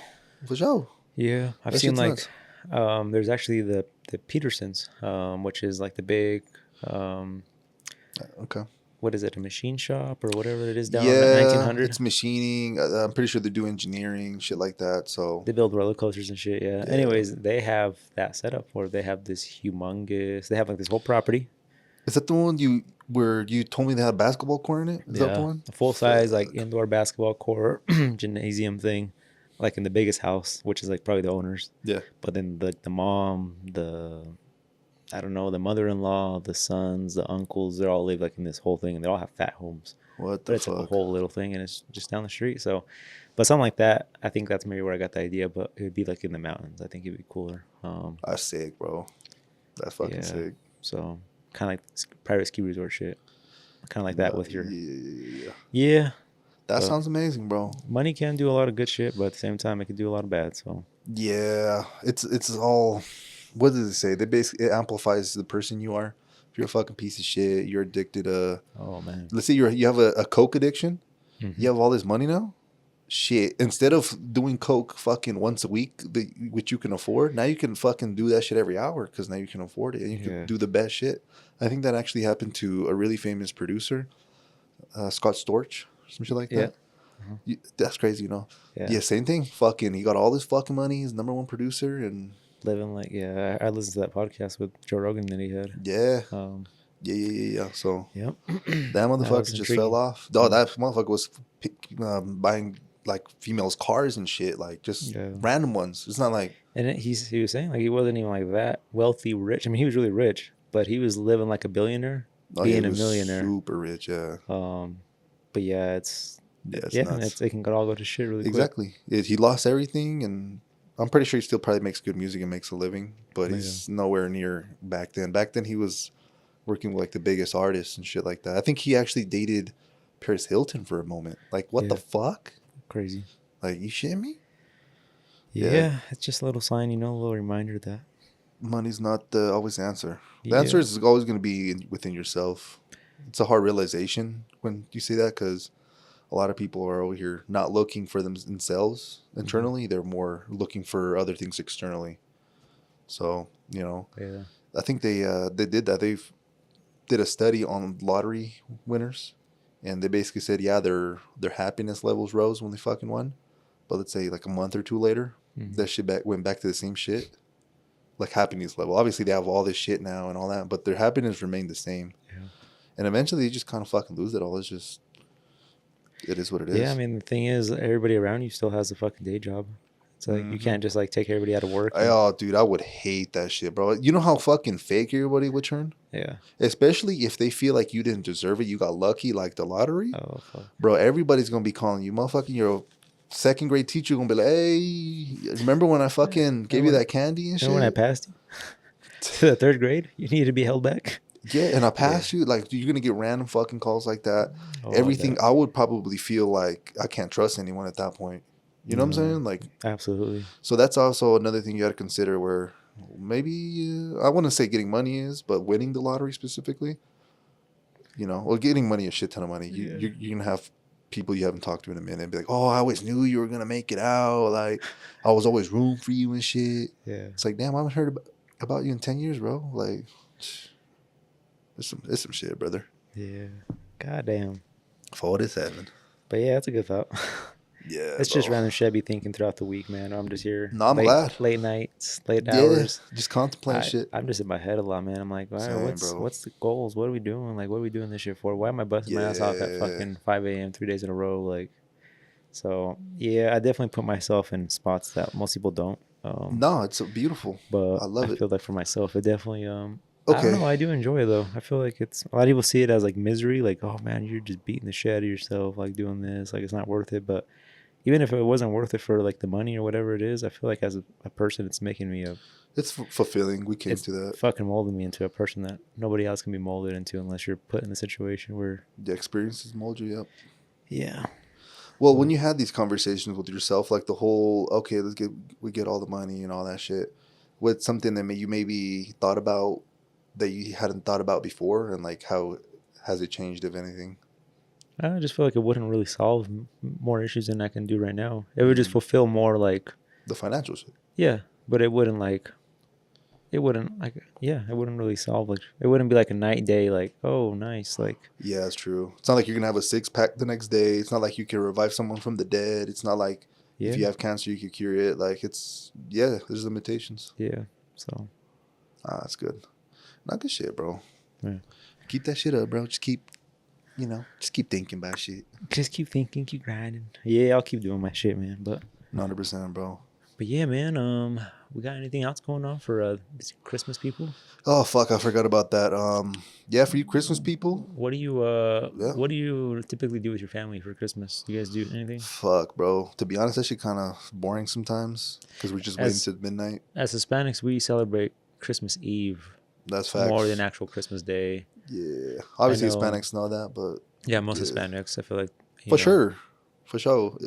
For sure. Yeah, I've That seen shit's like nuts. there's actually the Petersons, which is like the big Okay. what is it, a machine shop or whatever it is down on Yeah, 1900. it's machining. I'm pretty sure they do engineering, shit like that. So They build roller coasters and shit. Yeah. Yeah. Anyways, they have that setup where they have this humongous. They have like this whole property. is that the one where you told me they had a basketball court in it? Is that the one? A full size like indoor basketball court gymnasium thing, like in the biggest house, which is like probably the owners. Yeah. But then the mom, I don't know, the mother-in-law, the sons, the uncles, they all live like in this whole thing, and they all have fat homes. What But the it's like a fuck? whole little thing, and it's just down the street. So, but something like that, I think that's maybe where I got the idea. But it would be like in the mountains. I think it'd be cooler. That's sick, bro. That's fucking Yeah. sick. So kind of like private ski resort shit, kind of like that with your Yeah. yeah. That But- sounds amazing, bro. Money can do a lot of good shit, but at the same time, it can do a lot of bad. So Yeah, it's all. What does it say? They basically it amplifies the person you are. If you're a fucking piece of shit, you're addicted to. oh man, Let's say you have a coke addiction. Mhm. You have all this money now. Shit, instead of doing coke fucking once a week, which you can afford, now you can fucking do that shit every hour because now you can afford it and you can Yeah. do the best shit. I think that actually happened to a really famous producer, Scott Storch, some shit like that. That's crazy, you know. Yeah, same thing. Fucking, he got all this fucking money. He's number one producer, and living like I listened to that podcast with Joe Rogan that he had. yeah, Um, yeah. So yep. that motherfucker was just intriguing. fell off. Oh, that motherfucker was buying like females' cars and shit, like just random ones. It's not like. And he was saying like he wasn't even like that wealthy, rich. I mean, he was really rich, but he was living like a billionaire, being a millionaire. Super rich, yeah. But yeah, it's nuts. It can all go to shit really quick. Exactly. He lost everything, and I'm pretty sure he still probably makes good music and makes a living, but he's nowhere near back then. Back then, he was working with like the biggest artists and shit like that. I think he actually dated Paris Hilton for a moment. Like, what the fuck? Crazy. Like, you shitting me? Yeah, it's just a little sign, a little reminder that money's not always the answer. The answer is always going to be within yourself. It's a hard realization when you say that, because a lot of people are over here not looking for themselves internally. They're more looking for other things externally. So, I think they did that. They did a study on lottery winners, and they basically said, their happiness levels rose when they fucking won. But let's say like a month or two later, that shit went back to the same shit. Like happiness level. Obviously, they have all this shit now and all that, but their happiness remained the same. Yeah. And eventually, they just kind of fucking lose it all. It is what it is. Yeah, I mean, the thing is, everybody around you still has a fucking day job. It's like you can't just like take everybody out of work. Oh, dude, I would hate that shit, bro. You know how fucking fake everybody would turn? Yeah. Especially if they feel like you didn't deserve it. You got lucky, like the lottery. Oh, fuck. Bro, everybody's going to be calling you. Motherfucking your second grade teacher going to be like, hey, remember when I fucking gave you that candy and shit? Remember when I passed you to the third grade? You needed to be held back. Yeah, and I passed you. Like, you're going to get random fucking calls like that. Everything, I would probably feel like I can't trust anyone at that point. You know what I'm saying? Like, absolutely. So that's also another thing you got to consider, where maybe I wouldn't say getting money is, but winning the lottery specifically. Well, getting money, a shit ton of money. You're gonna have people you haven't talked to in a minute and be like, "Oh, I always knew you were gonna make it out. Like, I was always rooting for you and shit." Yeah. It's like, damn, I haven't heard about you in 10 years, bro. Like, it's some shit, brother. Yeah. Goddamn. 47. But yeah, that's a good thought. Yeah, it's just random shit I be thinking throughout the week, man. I'm just here. No, I'm glad. Late nights, late hours. Just contemplating shit. I'm just in my head a lot, man. I'm like, all right, what's the goals? What are we doing? Like, what are we doing this year for? Why am I busting my ass off at fucking 5 a.m. 3 days in a row? Like, so yeah, I definitely put myself in spots that most people don't. No, it's so beautiful. But I love I it. feel like for myself, it definitely I don't Okay. know. I do enjoy it though. I feel like it's a lot of people see it as like misery, like oh man, you're just beating the shit out of yourself, like doing this, like it's not worth it. But even if it wasn't worth it for like the money or whatever it is, I feel like as a person, it's making me It's fulfilling. We came it's to that. fucking molding me into a person that nobody else can be molded into unless you're put in the situation where The experiences mold you. Yep. yeah. Well, when But you had these conversations with yourself, like the whole, okay, we get all the money and all that shit, what's something that you maybe thought about that you hadn't thought about before, and like how has it changed, if anything? I just feel like it wouldn't really solve more issues than I can do right now. It would just Mm, fulfill more like the financial shit. yeah, but it wouldn't really solve like it wouldn't be like a night day like oh nice like Yeah, that's true. It's not like you're gonna have a six pack the next day. It's not like you can revive someone from the dead. It's not like if yeah you have cancer you can cure it. Like it's yeah, there's limitations. yeah so That's good. Not good shit, bro. yeah. Keep that shit up, bro. Just keep thinking about shit. Just keep thinking, keep grinding. Yeah, I'll keep doing my shit, man. 100%, bro. But yeah, man. We got anything else going on for this Christmas people? Oh fuck, I forgot about that. Yeah, for you Christmas people, yeah. What do you typically do with your family for Christmas? Do you guys do anything? Fuck, bro. To be honest, that shit kind of boring sometimes because we're just waiting As to midnight. as Hispanics, we celebrate Christmas Eve That's more facts. than actual Christmas Day. Yeah, I obviously know. Hispanics know that, but Yeah, most yeah, Hispanics. I feel like for sure, for sure.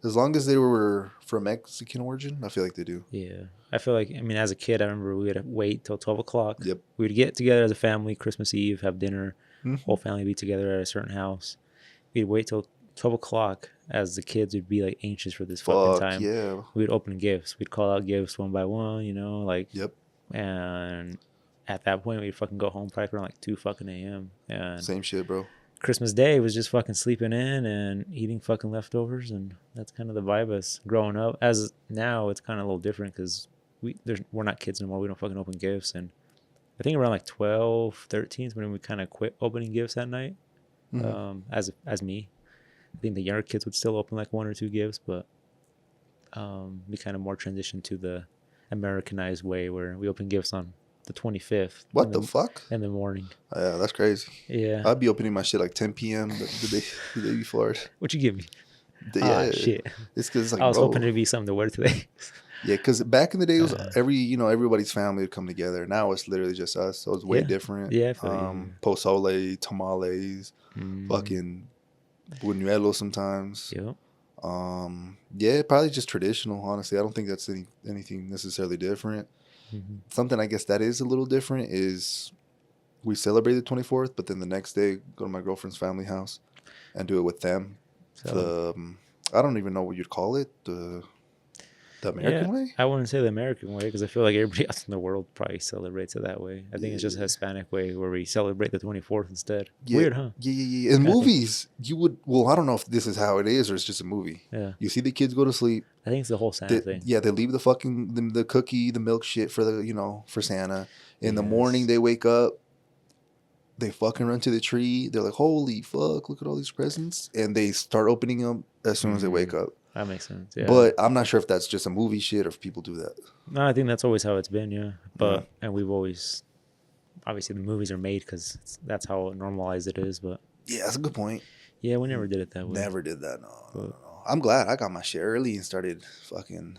As long as they were from Mexican origin, I feel like they do. Yeah. I feel like, I mean, as a kid, I remember we would wait till 12 o'clock. Yep. We would get together as a family, Christmas Eve, have dinner, Hmm. whole family be together at a certain house. We'd wait till 12 o'clock as the kids would be like anxious for this fucking Fuck time. yeah. We'd open gifts. We'd call out gifts one by one, like, Yep. and at that point, we'd fucking go home probably around like 2 fucking a.m. And Same shit, bro. Christmas Day was just fucking sleeping in and eating fucking leftovers, and that's kind of the vibe as growing up. As now, it's kind of a little different because we're not kids anymore. We don't fucking open gifts, and I think around like 12, 13 is when we kind of quit opening gifts at night. Hmm. As me, I think the younger kids would still open like one or two gifts, but we kind of more transitioned to the Americanized way where we open gifts on the 25th What the fuck? in the morning. Yeah, that's crazy. Yeah. I'd be opening my shit like 10 p.m. the day before it. What you give me? Yeah, Shit. it's because it's like, I was bro. hoping it'd be something to wear today. Yeah, because back in the day, it was everybody's family would come together. Now it's literally just us, so it's way Yeah. different. Yeah, I feel you. Pozole, tamales, Mm, fucking buñuelos sometimes. yep. Yeah, probably just traditional. Honestly, I don't think that's anything necessarily different. Mm-hmm. Something I guess that is a little different is we celebrate the 24th, but then the next day go to my girlfriend's family house and do it with them. So, I don't even know what you'd call it. The American way? I wouldn't say the American way because I feel like everybody else in the world probably celebrates it that way. I think it's just a Yeah. Hispanic way where we celebrate the 24th instead. Yeah, Weird, huh? yeah. In movies, you would. Well, I don't know if this is how it is or it's just a movie. Yeah. You see the kids go to sleep. I think it's the whole Santa thing. Yeah, they leave the fucking the cookie, the milk shit for for Santa. In the morning, Yes. they wake up. They fucking run to the tree. They're like, "Holy fuck! Look at all these presents!" And they start opening them as soon as they wake up. That makes sense. Yeah. But I'm not sure if that's just a movie shit or if people do that. No, I think that's always how it's been. Yeah. But, and we've always, obviously, the movies are made because that's how normalized it is. But Yeah, that's a good point. yeah, we never did it that way. Never did that. No. I'm glad I got my shit early and started fucking.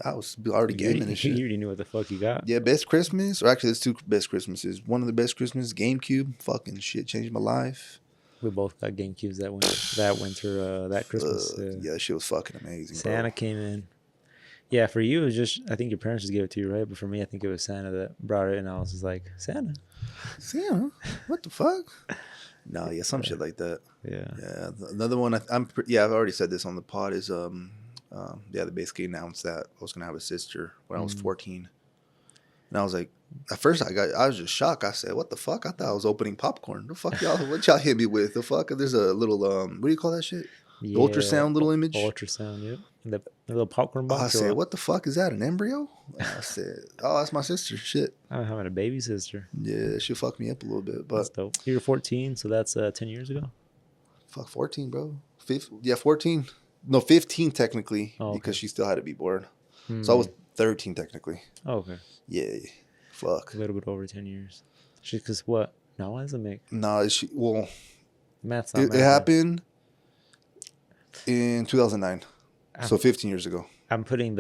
I was already gaming and shit. You already knew what the fuck you got. Yeah, best Christmas, or actually, it's two best Christmases. One of the best Christmas, GameCube. Fucking shit changed my life. We both got GameCubes that winter, that Christmas. Yeah, that shit was fucking amazing. Santa bro. came in. Yeah, for you, it was just, I think your parents just gave it to you, right? But for me, I think it was Santa that brought it, and I was just like, Santa? Santa? What the fuck? No, yeah, some shit like that. Yeah. Yeah, another one. I've already said this on the pod. Is they basically announced that I was gonna have a sister when I was 14, and I was like, at first I was just shocked. I said, "What the fuck?" I thought I was opening popcorn. The fuck y'all? What y'all hit me with? The fuck? There's a little what do you call that shit? The ultrasound little image. Ultrasound, yep. The little popcorn box. I said, "What the fuck is that? An embryo?" I said, "Oh, that's my sister." Shit. I'm having a baby sister. Yeah, she fucked me up a little bit, That's but dope. You're 14, so that's 10 years ago. fuck 14, bro. 14. No, 15 technically, Oh, okay. because she still had to be born. So I was 13 technically. Oh, okay. Yeah. Fuck. A little bit over 10 years. Shit, because what? Now, why does it make... Nah, well, Math's not it happened in 2009. So 15 years ago. I'm putting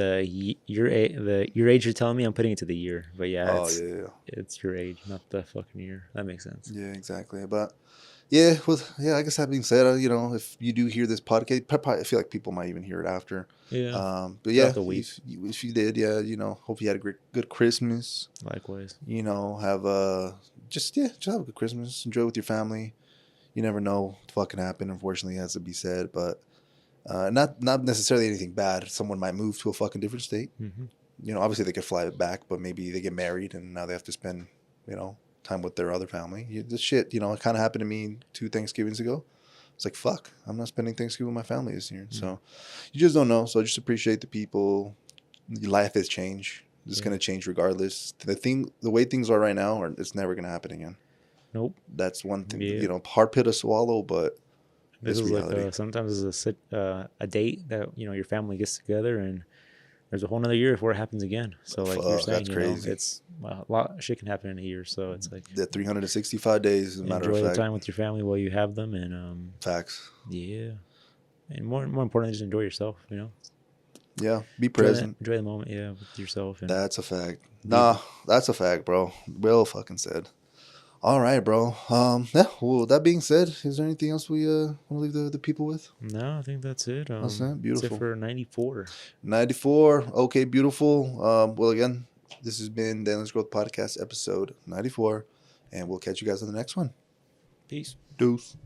your age you're telling me. I'm putting it to the year, but yeah, it's your age, not the fucking year. That makes sense. Yeah, exactly. But yeah, I guess that being said, if you do hear this podcast, I feel like people might even hear it after. Yeah. But yeah, the week. if you did, yeah, hope you had a good Christmas. Likewise. Have just have a good Christmas. Enjoy with your family. You never know what fucking happen. Unfortunately, it has to be said, but. Not necessarily anything bad. Someone might move to a fucking different state. Mm-hmm. Obviously they could fly back, but maybe they get married and now they have to spend, time with their other family. This shit, it kind of happened to me 2 Thanksgivings ago. It's like, fuck, I'm not spending Thanksgiving with my family this year. Mm-hmm. So you just don't know. So just appreciate the people. Life has changed. It's going to change regardless. The way things are right now, it's never going to happen again. Nope. That's one thing, hard pill to swallow, but this is reality. Like sometimes it's a date that your family gets together, and there's a whole nother year before it happens again. So like you're saying, that's crazy. It's a lot of shit can happen in a year. So it's like the 365 days. As a matter of fact, enjoy the time with your family while you have them, and facts. Yeah, and more importantly, just enjoy yourself. Yeah, be present. Enjoy the moment. Yeah, with yourself. And that's a fact. Nah, that's a fact, bro. Well fucking said. All right, bro. Yeah. Well, that being said, is there anything else we want to leave the people with? No, I think that's it. That's it. Beautiful. That's it for 94. 94. Okay, beautiful. Well, again, this has been the Endless Growth Podcast, episode 94, and we'll catch you guys on the next one. Peace. Deuce.